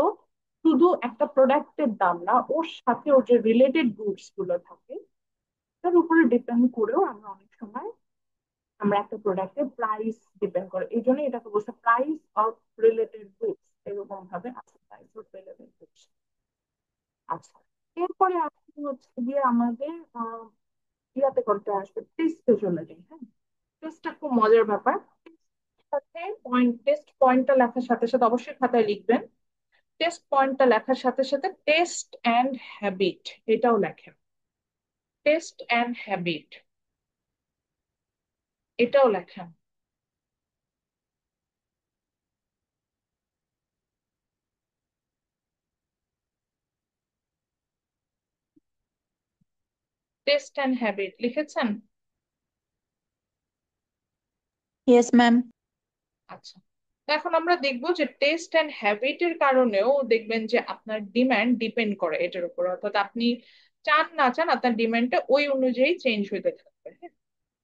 শুধু একটা প্রোডাক্টের দাম না, ওর সাথে ওর যে রিলেটেড গুডস গুলো থাকে তার উপরে ডিপেন্ড করেও আমরা অনেক সময় আমরা একটা প্রোডাক্টের প্রাইস ডিপেন্ড করে, এই জন্য এটাকে বলছে প্রাইস অফ রিলেটেড গুডস, এরকম ভাবে আছে প্রাইস অফ রিলেটেড গুডস। আচ্ছা, এরপরে আসলে হচ্ছে গিয়ে আমাদের ইয়াতে করতে আসবে, টেস্টে চলে যাই। হ্যাঁ, টেস্টটা খুব মজার ব্যাপার। সাথে পয়েন্ট, টেস্ট পয়েন্টটা লেখার সাথে সাথে অবশ্যই খাতায় লিখবেন। টেস্ট পয়েন্টটা লেখার সাথে সাথে টেস্ট অ্যান্ড হ্যাবিট এটাও লেখেন। টেস্ট অ্যান্ড হ্যাবিট এটাও লেখেন। টেস্ট অ্যান্ড হ্যাবিট লিখেছেন? Yes ma'am. আচ্ছা, তো এখন আমরা দেখবো যে টেস্ট অ্যান্ড হ্যাবিটের কারণেও দেখবেন যে আপনার ডিমান্ড ডিপেন্ড করে এটার উপর। অর্থাৎ আপনি চান না চান আপনার ডিমান্ডটা ওই অনুযায়ী চেঞ্জ হইতে থাকবে, হ্যাঁ?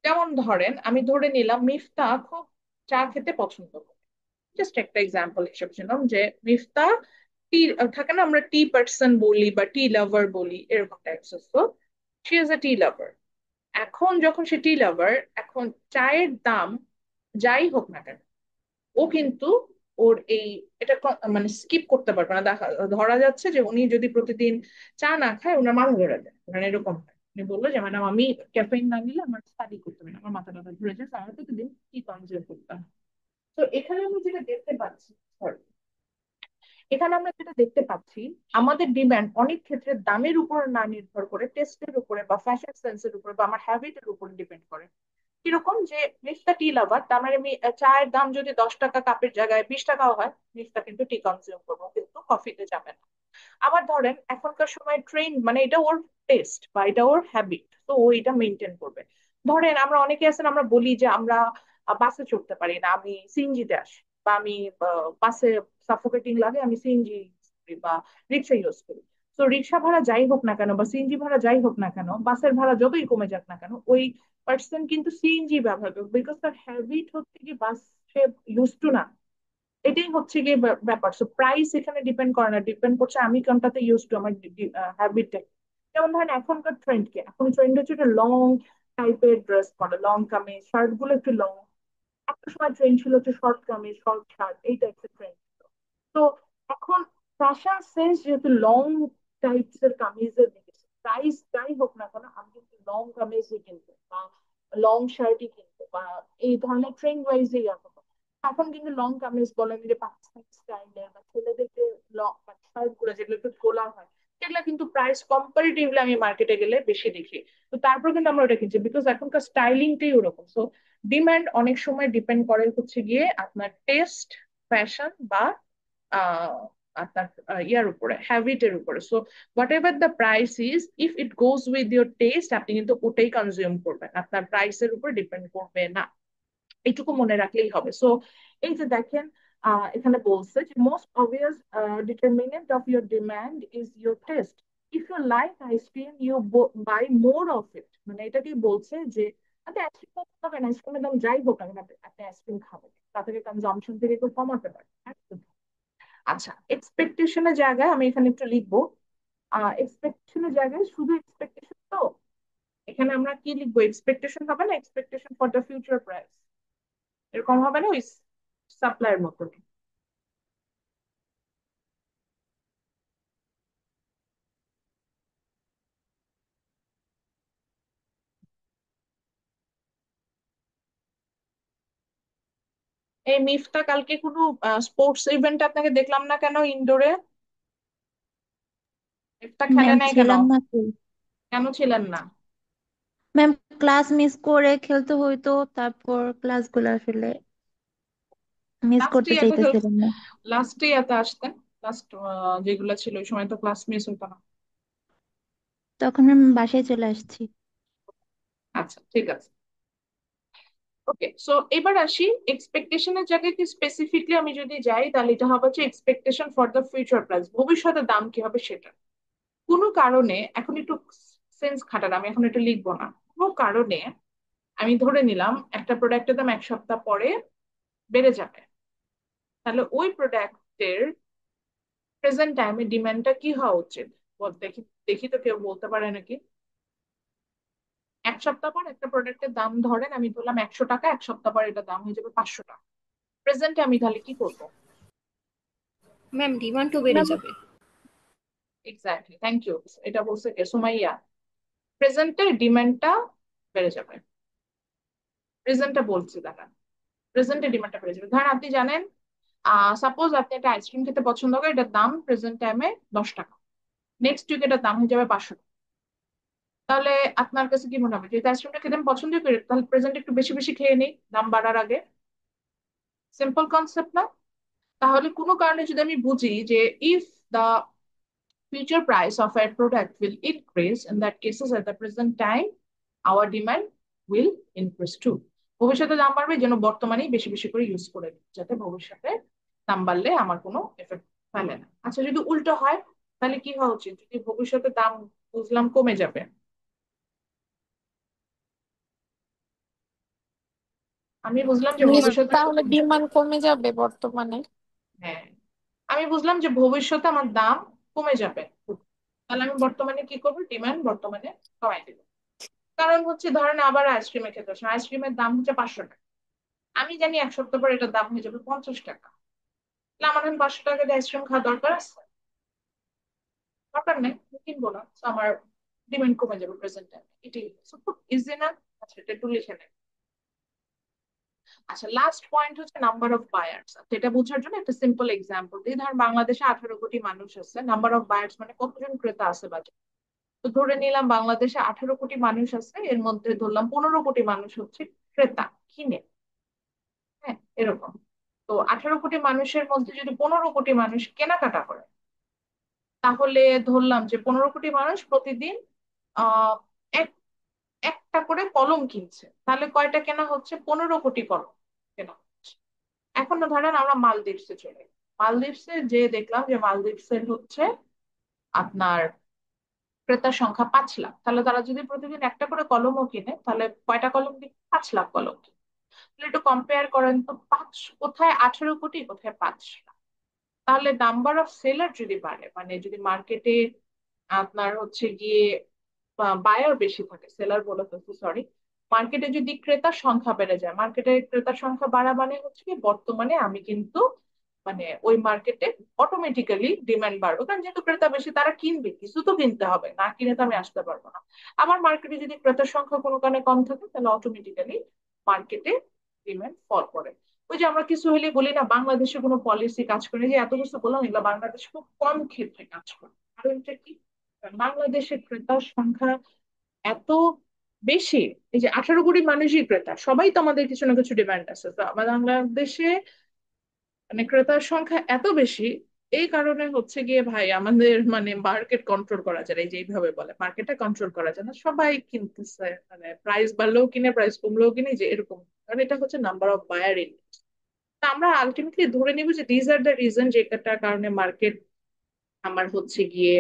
যেমন ধরেন আমি ধরে নিলাম মিফতা খুব চা খেতে পছন্দ করে। জাস্ট একটা এক্সাম্পল হিসেবে ছিলাম যে মিফতা টি থাকে না, আমরা টি পার্সন বলি বা টি লাভার বলি, এরকম টাইপস। তো শি ইজ আ টি লাভার। এখন যখন সে টি লাভার, এখন চায়ের দাম যাই হোক না কেন, ও কিন্তু ওর এই এটা মানে স্কিপ করতে পারবে না। ধরা যাচ্ছে যে উনি যদি প্রতিদিন চা না খায় ওনার মাথা ধরে যায়, মানে এরকম হয়। উনি বললো যে ম্যাডাম আমি ক্যাফেইন না নিলে আমার স্টাডি করতে পারি না, আমার মাথা টাথা ঘুরে যায়, আমার প্রতিদিন কি কনজিউম করতে হয়। তো এখানে আমি যেটা দেখতে পাচ্ছি, sorry, এখানে আমরা যেটা দেখতে পাচ্ছি, আমাদের ডিমান্ড অনেক ক্ষেত্রে দামের উপর না নির্ভর করে টেস্টের উপরে বা ফ্যাশন সেন্সের উপরে বা আমার হ্যাবিটের উপর ডিপেন্ড করে। কিরকম যে নিশটা টি লাভার, তার মানে আমি চায়ের দাম যদি 10 টাকা কাপের জায়গায় 20 টাকাও হয়, নিশটা কিন্তু টি কনজিউম করবো, কিন্তু কফিতে যাবে না। আবার ধরেন এখনকার সময় ট্রেন, মানে এটা ওর টেস্ট বা এটা ওর হ্যাবিট, তো ও এটা মেনটেন করবে। ধরেন আমরা অনেকে আছেন, আমরা বলি যে আমরা বাসে চড়তে পারি না, আমি সিএনজিতে আসি, বা আমি বাসে সাফোকেটিং লাগে, আমি সিএনজি বা রিক্সা ইউজ করি। তো রিক্সা ভাড়া যাই হোক না কেন বা সিএনজি ভাড়া যাই হোক না কেন, বাসের ভাড়া যতই কমে যাক না কেন, ওই পার্সন কিন্তু সিএনজি ব্যবহার করবে, বিকজ তার হ্যাবিট হচ্ছে কি বাস সে ইউজ টু না। এটাই হচ্ছে গিয়ে ব্যাপার। সো প্রাইস এখানে ডিপেন্ড করে না, ডিপেন্ড করছে আমি কোনটাতে ইউজ টু, আমার হ্যাবিটটা। যেমন ধরেন এখনকার ট্রেন্ড কি, এখন ট্রেন্ড হচ্ছে একটা লং টাইপের ড্রেস পরা, লং কামিজ শার্ট গুলো একটু লং। একটা সময় ট্রেন্ড ছিল হচ্ছে শর্ট কামিজ শর্ট শার্ট, এই টাইপের ট্রেন্ড। তো এখন ফ্যাশন সেন্স যেহেতু লং টাইপস এর কামিজের দিকে, প্রাইস যাই হোক না কেন আমি কিন্তু লং কামিজই কিনবো বা লং শার্টই কিনবো, বা এই ধরনের ট্রেন্ড ওয়াইজই রাখবো। এখন কিন্তু লং কামিজ বলেন যে পাকিস্তানি স্টাইলের বা ছেলেদের যে লং শার্ট গুলো যেগুলো একটু খোলা হয়, সেগুলো কিন্তু প্রাইস কম্পারেটিভলি আমি মার্কেটে গেলে বেশি দেখি। তো তারপর কিন্তু আমরা ওটা কিনছি, বিকজ এখনকার স্টাইলিংটাই ওরকম। সো ডিমান্ড অনেক সময় ডিপেন্ড করে হচ্ছে গিয়ে আপনার টেস্ট, ফ্যাশন বা আহ আপনার ইয়ার উপরে, হ্যাবিটের উপরে। So what ever the price is, if it goes with your test, আপনি কিন্তু ওটাই কনজিউম করবেন, আপনার প্রাইসের উপর ডিপেন্ড করবে না। এইটুকু মনে রাখলেই হবে। সো এই যে দেখেন, এখানে বলছে যে most obvious determinant of your demand is your taste. If you like ice cream you buy more of it. মানে এটাকেই বলছে যে আপনি আইসক্রিম পছন্দ করেন, আইসক্রিমের দাম যাই হোক না কেন আপনি আইসক্রিম খাবেন, তা থেকে কনজাম্পশন থেকে একটু কমাতে পারেন। আচ্ছা, এক্সপেকটেশনের জায়গায় আমি এখানে একটু লিখবো, এক্সপেকটেশনের জায়গায় শুধু এক্সপেকটেশন তো, এখানে আমরা কি লিখবো, এক্সপেকটেশন হবে না, expectation for the future price, এরকম হবে না ওই সাপ্লাইয়ের মতো। এই মিফতা কালকে কোনো স্পোর্টস ইভেন্ট আপনাকে দেখলাম না কেন ইনডোরে? মিফতা খেলে ম্যাম নাই কেন? ছিলাম না তো। কেন ছিলেন না? ম্যাম ক্লাস মিস করে খেলতে হইতো, তারপর ক্লাসগুলো আসলে মিস লাস্ট করতে ইয়ারে তো, চাইতেছিলাম না। লাস্ট ইয়াতে আসতেন, লাস্ট যেগুলো ছিল ওই সময় তো ক্লাস মিস হতো না। তখন ম্যাম বাসায় চলে আসছি। আচ্ছা ঠিক আছে। ওকে, সো এবার আসি এক্সপেকটেশনের জায়গায় কি স্পেসিফিকলি আমি যদি যাই, তাহলে এটা হবে হচ্ছে expectation for the future price, ভবিষ্যতে দাম কি হবে সেটা। কোনো কারণে এখন একটু সেন্স খাটান, আমি এখন এটা লিখবো না। কোনো কারণে আমি ধরে নিলাম একটা প্রোডাক্টের দাম 1 সপ্তাহ পরে বেড়ে যাবে, তাহলে ওই প্রোডাক্টের প্রেজেন্ট টাইমে ডিমান্ডটা কি হওয়া উচিত? দেখি, দেখি তো কেউ বলতে পারে নাকি। 1 সপ্তাহ পর একটা প্রোডাক্টের দাম ধরেন আমি ধরলাম 100 টাকা, 1 সপ্তাহ পর এটা দাম হয়ে যাবে 500 টাকা, প্রেজেন্টে আমি তাহলে কি করবো? ম্যাম ডিমান্ডও বেড়ে ম্যাম যাবে। Exactly, thank you. এটা বলছে কে, সুমাইয়া। প্রেজেন্টে ডিমান্ডটা বেড়ে যাবে, প্রেজেন্টটা বলছি দাঁড়া, প্রেজেন্টে ডিমান্ডটা বেড়ে যাবে। ধরেন আপনি জানেন, সাপোজ আপনি একটা আইসক্রিম খেতে পছন্দ করেন, এটার দাম প্রেজেন্ট টাইমে 10 টাকা, নেক্সট উইক এটার দাম হয়ে যাবে 500 টাকা। তাহলে আপনার কাছে কি মনে হবে, যেহেতু আইসক্রিমটা খেতে আমি পছন্দ করি, তাহলে প্রেজেন্ট একটু বেশি বেশি খেয়ে নিই দাম বাড়ার আগে? সিম্পল কনসেপ্ট না? তাহলে কোনো কারণে যদি আমি বুঝি যে if the future price of a product will increase, in that cases at the present time our demand will increase too। ভবিষ্যতে দাম বাড়বে যেন বর্তমানেই বেশি বেশি করে ইউজ করে নিই, যাতে ভবিষ্যতে দাম বাড়লে আমার কোনো এফেক্ট ফেলে না। আচ্ছা যদি উল্টো হয়, তাহলে কি হওয়া উচিত? যদি ভবিষ্যতে দাম বুঝলাম কমে যাবে। আমি বুঝলাম যে ভবিষ্যতে তাহলে ডিমান্ড কমে যাবে বর্তমানে। হ্যাঁ, আমি বুঝলাম যে ভবিষ্যতে আমার দাম কমে যাবে। তাহলে আমি বর্তমানে কি করবো, ডিমান্ড বর্তমানে কমাই দিব। কারণ হচ্ছে ধরেন আবার আইসক্রিমের ক্ষেত্রে আসলে আইসক্রিমের দাম হচ্ছে 500 টাকা, আমি জানি এক সপ্তাহ পর এটার দাম হয়ে যাবে 50 টাকা, তাহলে আমার এখন 500 টাকা দিয়ে আইসক্রিম খাওয়া দরকার আছে? দরকার নেই, আমি কিনবো না। So আমার ডিমান্ড কমে যাবে প্রেজেন্ট টাইমে, এটি খুব ইজি না? আচ্ছা, এটা একটু লিখে নেই। আচ্ছা, লাস্ট পয়েন্ট হচ্ছে নাম্বার অফ বায়ার্স। এটা বোঝার জন্য একটা সিম্পল এক্সাম্পল দিই। ধর বাংলাদেশে 18 কোটি মানুষ আছে, নাম্বার অফ বায়ার্স মানে কতজন ক্রেতা আছে বাজারে। তো ধরে নিলাম বাংলাদেশে 18 কোটি মানুষ আছে, এর মধ্যে ধরলাম 15 কোটি মানুষ হচ্ছে ক্রেতা, কিনে। হ্যাঁ, এরকম। তো 18 কোটি মানুষের মধ্যে যদি 15 কোটি মানুষ কেনাকাটা করে, তাহলে ধরলাম যে 15 কোটি মানুষ প্রতিদিন আহ এক একটা করে কলম কিনছে, তাহলে কয়টা কেনা হচ্ছে? 15 কোটি কলম কেনা হচ্ছে। এখন ধরেন আমরা মালদ্বীপসে চলে গেলাম। মালদ্বীপসে যে দেখলাম যে মালদ্বীপসের হচ্ছে আপনার ক্রেতার সংখ্যা 5 লাখ, তাহলে তারা যদি প্রতিদিন একটা করে কলমও কিনে, তাহলে কয়টা কলম কিনে? 5 লাখ কলম কিনে। তাহলে একটু কম্পেয়ার করেন তো, কোথায় 18 কোটি, কোথায় 5 লাখ। তাহলে নাম্বার অফ সেলার যদি বাড়ে, মানে যদি মার্কেটে আপনার হচ্ছে গিয়ে বায়ার বেশি থাকে, সেলার বলে ফেলছি সরি, মার্কেটে যদি ক্রেতার সংখ্যা বেড়ে যায়, মার্কেটে ক্রেতার সংখ্যা বাড়া মানে হচ্ছে কি বর্তমানে আমি কিন্তু মানে ওই মার্কেটে অটোমেটিক্যালি ডিমান্ড বাড়বে, কারণ যেহেতু ক্রেতা বেশি তারা কিনবে, কিছু তো কিনতে হবে, না কিনে তো আমি আসতে পারবো না। আমার মার্কেটে যদি ক্রেতার সংখ্যা কোনো কারণে কম থাকে, তাহলে অটোমেটিক্যালি মার্কেটে ডিমান্ড ফল করে। ওই যে আমরা কিছু হলে বলি না বাংলাদেশে কোনো পলিসি কাজ করে, যে এত কিছু বললাম এগুলো বাংলাদেশ খুব কম ক্ষেত্রে কাজ করে। কারণটা কি? কারণ বাংলাদেশের ক্রেতার সংখ্যা এত বেশি, এই যে 18 কোটি মানুষই ক্রেতা, সবাই তো আমাদের কিছু না কিছু ডিমান্ড আছে, তো আমাদের বাংলাদেশে মানে ক্রেতার সংখ্যা এত বেশি, এই কারণে হচ্ছে গিয়ে ভাই আমাদের মানে মার্কেট কন্ট্রোল করা যায় না। এই যে এইভাবে বলে মার্কেটটা কন্ট্রোল করা যায় না, সবাই কিনতেছে, মানে প্রাইস বাড়লেও কিনে প্রাইস কমলেও কিনে, যে এরকম। কারণ এটা হচ্ছে নাম্বার অফ বায়ার ইন। তা আমরা আলটিমেটলি ধরে নিব যে দিজ আর দ্য রিজন যেটার কারণে মার্কেট আমার হচ্ছে গিয়ে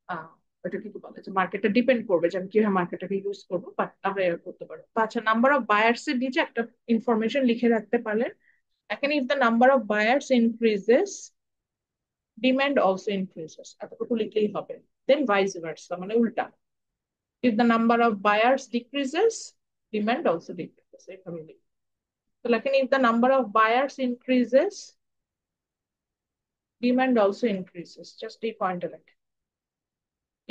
আহ ওটা কি বলে যে মার্কেটটা ডিপেন্ড করবে যে আমি কিভাবে মার্কেটটাকে ইউজ করবো, বাট আমরা এর করতে পারবো। তো আচ্ছা, নাম্বার অফ বায়ার্স এর নিচে একটা ইনফরমেশন লিখে রাখতে পারলেন এখানে, if the number of buyers increases demand also increases, এতটুকু লিখলেই হবে। দেন ভাইস ভার্সা মানে উল্টা, if the number of buyers decreases demand also decreases, এইভাবে লিখবে। তো লেখেন if the number of buyers increases demand also increases, just এই পয়েন্টটা লেখেন।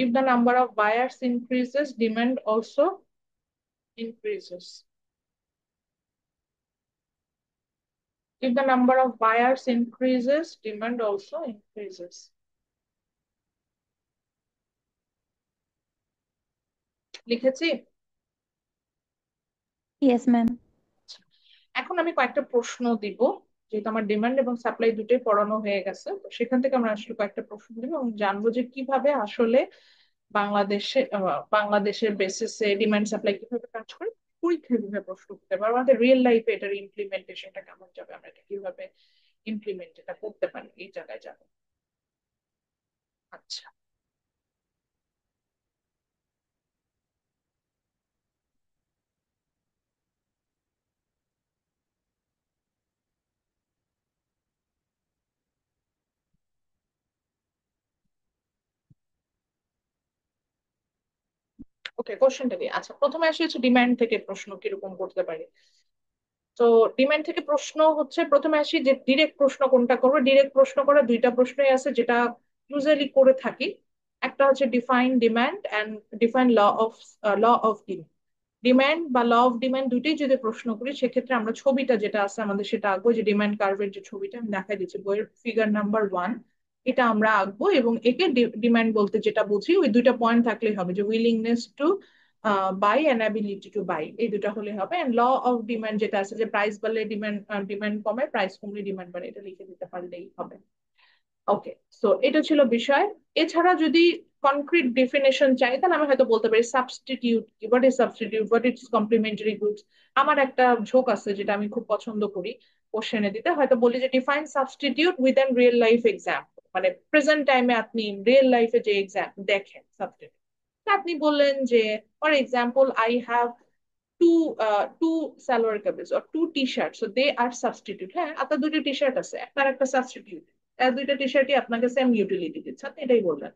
If the number of buyers increases, demand also increases. If the number of buyers increases, demand also increases. লিখেছি? Yes ma'am. এখন আমি কয়েকটা প্রশ্ন দিব, যেহেতু আমার ডিমান্ড এবং সাপ্লাই দুটোই পড়ানো হয়ে গেছে, তো সেখান থেকে আমরা আসলে কয়েকটা প্রশ্ন দিব এবং জানবো যে কিভাবে আসলে বাংলাদেশের বেসিসে ডিমান্ড সাপ্লাই কিভাবে কাজ করে, পরীক্ষায় কিভাবে প্রশ্ন করতে পারবো, আমাদের রিয়েল লাইফে এটার ইমপ্লিমেন্টেশনটা কেমন যাবে, আমরা এটা কিভাবে ইমপ্লিমেন্ট এটা করতে পারি, এই জায়গায় যাবো। আচ্ছা, ওকে, কোশ্চেনটা দিয়ে আচ্ছা, প্রথমে আসি হচ্ছে ডিমান্ড থেকে প্রশ্ন কিরকম করতে পারি। তো ডিমান্ড থেকে প্রশ্ন হচ্ছে, প্রথমে আসি যে ডিরেক্ট প্রশ্ন কোনটা করবো। ডিরেক্ট প্রশ্ন করা দুইটা প্রশ্নই আছে যেটা ইউজুয়ালি করে থাকি। একটা হচ্ছে define demand and define law of demand. Demand বা ল অফ ডিমান্ড দুইটাই যদি প্রশ্ন করি, সেক্ষেত্রে আমরা ছবিটা যেটা আছে আমাদের সেটা আঁকবো, যে ডিমান্ড কার্ভের যে ছবিটা আমি দেখাই দিচ্ছি বইয়ের ফিগার নাম্বার 1, এটা আমরা আঁকবো। এবং একে ডিমান্ড বলতে যেটা বুঝি, ওই দুইটা পয়েন্ট থাকলেই হবে, যে willingness to buy and ability to buy, এই দুটো হলে হবে। এন্ড ল অফ ডিমান্ড যেটা আছে, যে প্রাইস বাড়লে ডিমান্ড ডিমান্ড কমে, প্রাইস কমলে ডিমান্ড বাড়ে, এটা লিখে দিতে পারলেই হবে। ওকে, সো এটা ছিল বিষয়। এছাড়া যদি কনক্রিট ডেফিনেশন চাই, তাহলে আমি হয়তো বলতে পারি substitute, what is substitute, what is complementary goods. আমার একটা ঝোঁক আছে যেটা আমি খুব পছন্দ করি কোশ্চেনে দিতে, হয়তো বলি যে define substitute with an real life example, মানে প্রেজেন্ট টাইমে আপনি রিয়েল লাইফে যে এক্সাম দেখেন সাবস্টিটিউট, আপনি বললেন যে for example I have two salwar kameez or two T shirt, so they are substitute. হ্যাঁ, আপনার দুটো টি শার্ট আছে, একটার একটা সাবস্টিটিউট, দুইটা টি শার্টই আপনাকে সেম ইউটিলিটি দিচ্ছে, আপনি এটাই বললেন।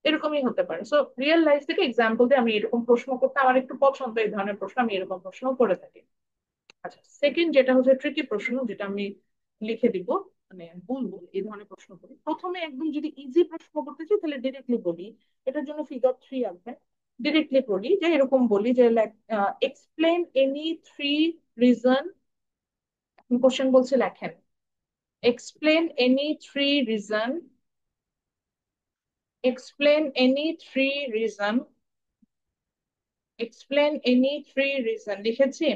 এরকমই হতে পারে। সো রিয়েল লাইফ থেকে এক্সাম্পল দিয়ে আমি এরকম প্রশ্ন করতে আমার একটু পছন্দ, এই ধরনের প্রশ্ন আমি এরকম প্রশ্ন করে থাকি। আচ্ছা, সেকেন্ড যেটা হচ্ছে ট্রিকি প্রশ্ন, যেটা আমি লিখে দিব, মানে বলবো এই ধরনের প্রশ্ন করি। প্রথমে একদম যদি ইজি প্রশ্ন করতে চাই তাহলে ডিরেক্টলি বলি, এটার জন্য ফিগার 3 আঁকবেন। ডিরেক্টলি বলি যে এরকম বলি যে explain any three reason, question বলছে লেখেন explain any three reason, explain any three reason, explain any three reason, লিখেছি?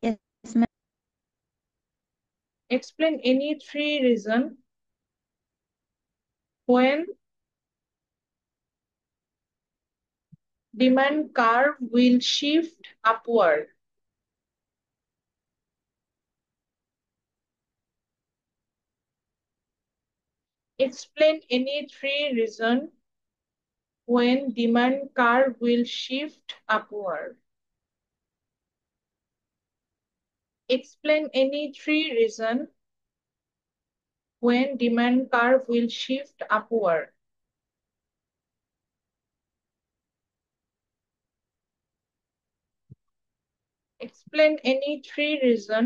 Yes, ma'am. Explain any three reason when demand curve will shift upward. Explain any three reason when demand curve will shift upward. Explain any three reason when demand curve will shift upward. Explain any three reason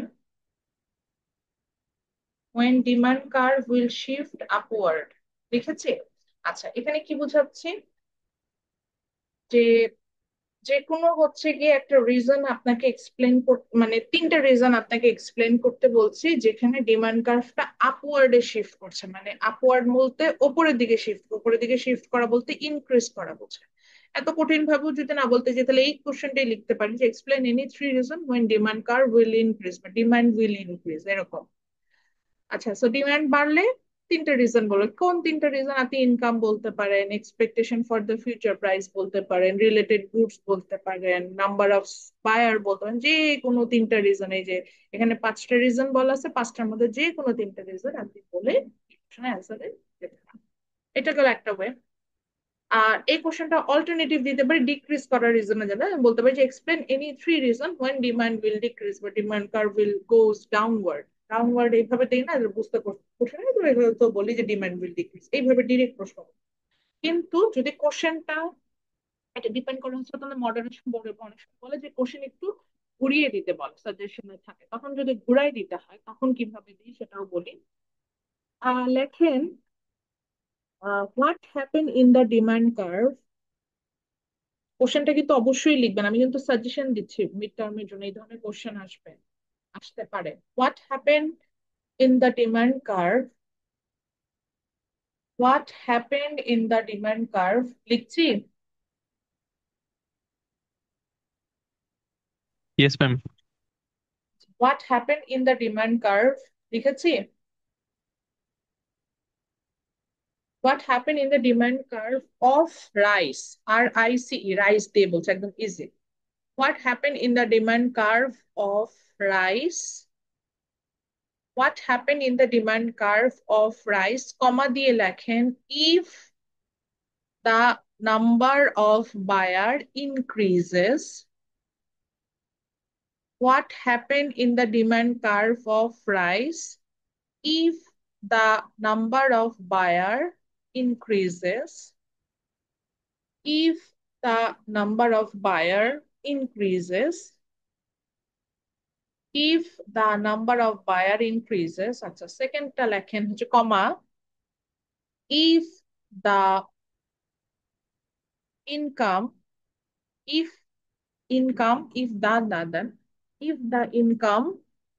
when demand curve will shift upward. লিখেছি? আচ্ছা, এখানে কি বোঝাচ্ছি যে যে কোনো হচ্ছে গিয়ে একটা রিজন আপনাকে এক্সপ্লেন করতে, মানে তিনটা রিজন আপনাকে এক্সপ্লেন করতে বলছি যেখানে ডিমান্ড কার্ভটা আপওয়ার্ডে শিফট করছে, মানে আপওয়ার্ড বলতে উপরের দিকে শিফট, উপরের দিকে শিফট করা বলতে ইনক্রিজ করা বোঝায়। এত কঠিন ভাবেও যদি না বলতে চাই তাহলে এই কোশ্চেনটাই লিখতে পারি যে explain any three reason when demand curve will increase বা ডিমান্ড উইল ইনক্রিজ, এরকম। আচ্ছা, সো ডিমান্ড বাড়লে তিনটা রিজন বলো, কোন তিনটা রিজন? আপনি ইনকাম বলতে পারেন, expectation for the future price বলতে পারেন, রিলেটেড গুডস বলতে পারেন, নাম্বার অফ বায়ার বলতে পারেন, যে কোনো তিনটা রিজন। এই যে এখানে পাঁচটা রিজন বলা আছে, পাঁচটার মধ্যে যে কোনো তিনটা রিজন আপনি বলে অ্যান্সারে যেতে পারেন। এটা গেল একটা ওয়ে। আর এই কোশ্চেনটা অল্টারনেটিভ দিতে পারি ডিক্রিজ করার রিজনে, যেটা বলতে পারি যে explain any three reason when demand will decrease বা demand curve will goes downward. Downward এইভাবে দেই না, বুঝতে কঠিন হয়, তো এইভাবে তো বলি যে ডিমান্ড উইল ডিক্রিজ, এইভাবে ডিরেক্ট প্রশ্ন। কিন্তু যদি কোশ্চেনটা, এটা ডিপেন্ড করে হচ্ছে তাহলে মডারেশন বলে, অনেক সময় বলে যে কোশ্চেন একটু ঘুরিয়ে দিতে বলে, সাজেশনে থাকে, তখন যদি ঘুরাই দিতে হয় তখন কিভাবে দিই সেটাও বলি। লেখেন what happen in the demand curve. কোশ্চেনটা কিন্তু অবশ্যই লিখবেন, আমি কিন্তু সাজেশন দিচ্ছি, মিড টার্মের জন্য এই ধরনের কোশ্চেন আসতে পারে। What happen in the demand curve, what happened in the demand curve, লিখছি? Yes, ma'am. What happened in the demand curve, লিখেছি? What happen in the demand curve of rice, RICE, rice দিয়ে বলছে, একদম easy. What happen in the demand curve of rice, what happened in the demand curve of rice, comma দিয়ে লেখেন if the number of buyer increases, what happened in the demand curve of rice if the number of buyer increases, if the number of buyer increases, if the number of buyer increases। আচ্ছা, সেকেন্ডটা লেখেন হচ্ছে কমা if the income, if income, if the if the income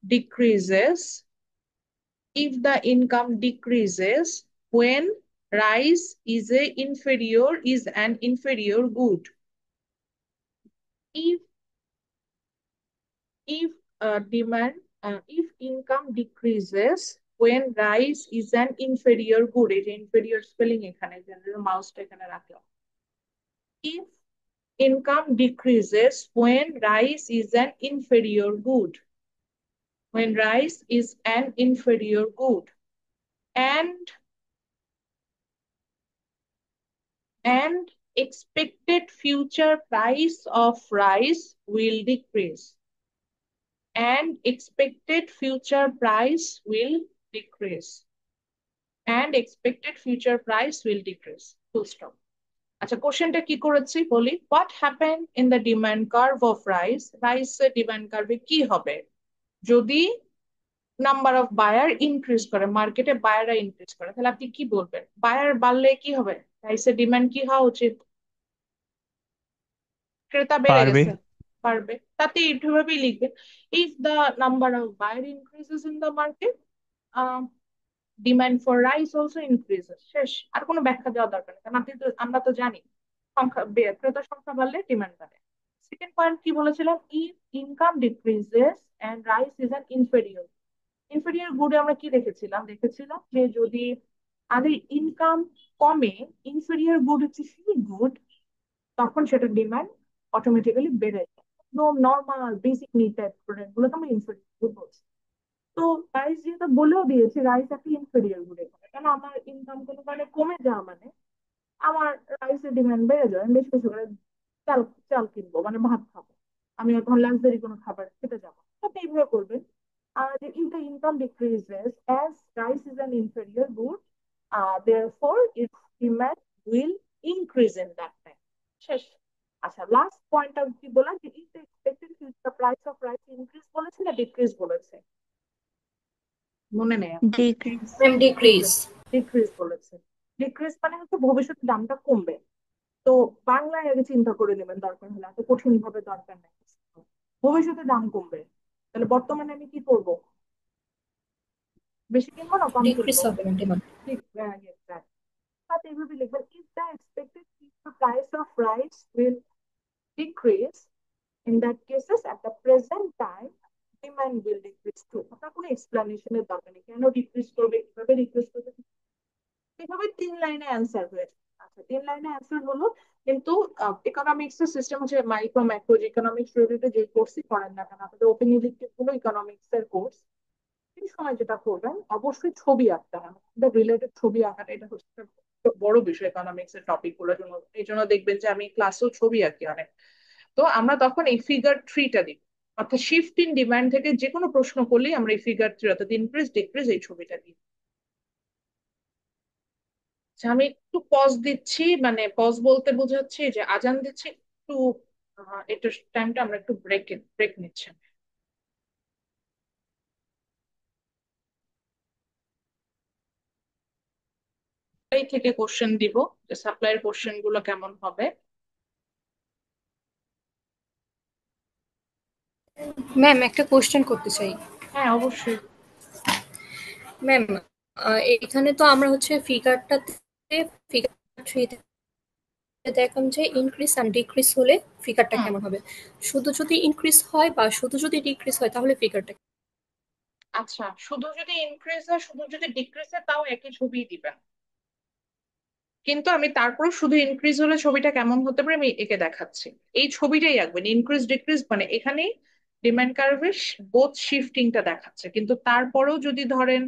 decreases, if the income decreases when rice is an inferior good, if if demand if income decreases when rice is an inferior good, এই যে inferior spelling এখানে, মাউসটা এখানে রাখলাম। If income decreases when rice is an inferior good, when rice is an inferior good, and and expected future price of rice will decrease. And expected future price will decrease. And expected future price will decrease. Full stop. আচ্ছা, কোশ্চেনটা কি করেছি বলি। What happen in the demand curve of rice, রাইসের demand কার্ভে কি হবে যদি number of buyer increase করে, মার্কেটে বায়াররা ইনক্রিজ করে, তাহলে আপনি কি বলবেন? বায়ার বাড়লে কি হবে? রাইসের ডিমান্ড কি হওয়া উচিত? ক্রেতা বেড়ে পারবে। গেছে, পারবে। তাতে এইভাবেই লিখবেন, if the number of buyer increases in the market, demand for rice also increases. শেষ, আর কোনো ব্যাখ্যা দেওয়ার দরকার নেই, কারণ আমরা তো জানি সংখ্যা ক্রেতার সংখ্যা বাড়লে ডিমান্ড বাড়ে। সেকেন্ড পয়েন্ট কি বলেছিলাম? If income decreases and rice is an inferior. Inferior গুডে আমরা কি দেখেছিলাম? দেখেছিলাম যে যদি আমাদের ইনকাম কমে, ইনফেরিয়র গুড হচ্ছে সেই গুড, তখন সেটার ডিমান্ড অটোমেটিক্যালি বেড়ে যায়। একদম normal basic need type product গুলো তো আমরা ইনফেরিয়র গুড বলছি। তো রাইস যেহেতু বলেও দিয়েছে রাইস একটা ইনফেরিয়র গুড, এখানে কারণ আমার ইনকাম কোনো কারণে কমে যাওয়া মানে আমার রাইসের ডিমান্ড বেড়ে যায়, আমি বেশি বেশি করে চাল চাল কিনবো, মানে ভাত খাবো, আমি এখন লাক্সারি কোনো খাবার খেতে যাবো। আপনি এইভাবে করবেন যে if the income decreases as rice is an inferior good, therefore its demand will increase in that time. শেষ। আচ্ছা, লাস্ট পয়েন্টটা কি বলা, যে if the expected future price of rice increase বলেছে না ডিক্রিজ বলেছে? মনে নেই আমার। ডিক্রিজ। Ma'am decrease. ডিক্রিজ বলেছে। ডিক্রিজ মানে হচ্ছে ভবিষ্যতে দামটা কমবে। তো বাংলায় আগে চিন্তা করে নেবেন দরকার হলে, এত কঠিন ভাবে দরকার নেই। ভবিষ্যতে দাম কমবে, তাহলে বর্তমানে আমি কি করব? বেশি কিনবো না কম ডিক্রিজ কিনবো? হবে ম্যাম ডিমান্ড। ঠিক, সাথে এইভাবে লিখবেন, if the expected future price of rice will decrease, in that cases at the present time demand will decrease too. আপনার কোনো এক্সপ্লানেশনের দরকার নেই, কেন ডিক্রিজ করবে, কিভাবে ডিক্রিজ করবে, এভাবে 3 লাইনে অ্যান্সার হয়েছে। আচ্ছা, 3 লাইনে অ্যান্সার হলো। কিন্তু ইকোনমিক্স এর সিস্টেম হচ্ছে মাইক্রো ম্যাক্রো, ইকোনমিক্স রিলেটেড যে কোর্সই করেন না কেন, আপনাদের ওপেন ইলেকটিভ গুলো ইকোনমিক্স এর কোর্স, এই সময় যেটা করবেন অবশ্যই ছবি আঁকতে হবে, রিলেটেড ছবি আঁকাটা, এটা হচ্ছে একটা বড় বিষয় ইকোনমিক্স এর টপিক গুলোর জন্য। এই জন্য দেখবেন যে আমি ক্লাসেও ছবি আঁকি অনেক। তো আমরা তখন এই ফিগার 3টা দিই, অর্থাৎ শিফট ইন ডিমান্ড থেকে যে কোনো প্রশ্ন করলেই আমরা এই ফিগার 3 অর্থাৎ ইনক্রিজ ডিক্রিজ এই ছবিটা দিই। আচ্ছা, আমি একটু পজ দিচ্ছি, মানে পজ বলতে বোঝাচ্ছি যে আজান দিচ্ছি একটু, এটা টাইমটা আমরা একটু ব্রেক নিচ্ছি। এই থেকে কোশ্চেন দিব, যে সাপ্লাইয়ের কোশ্চেন গুলো কেমন হবে। ম্যাম একটা কোশ্চেন করতে চাই। হ্যাঁ অবশ্যই। ম্যাম এখানে তো আমরা হচ্ছে ফিগারটাতে, ফিগার 3 দেখলাম যে ইনক্রিজ এন্ড ডিক্রিজ হলে ফিগারটা হুম, কেমন হবে। শুধু যদি ইনক্রিজ হয় বা শুধু যদি ডিক্রিজ হয় তাহলে ফিগারটা। আচ্ছা, শুধু যদি ইনক্রিজ হয় শুধু যদি ডিক্রিজ হয় তাও একই ছবি দিবেন, কিন্তু আমি তারপর শুধু ইনক্রিজ হলে ছবিটা কেমন হতে পারে আমি একে দেখাচ্ছি। এই ছবিটাই আঁকবেন, ইনক্রিজ ডিক্রিজ মানে এখানেই ডিমান্ড কার্ভের বোথ শিফটিংটা দেখাচ্ছে, কিন্তু তারপরেও যদি ধরেন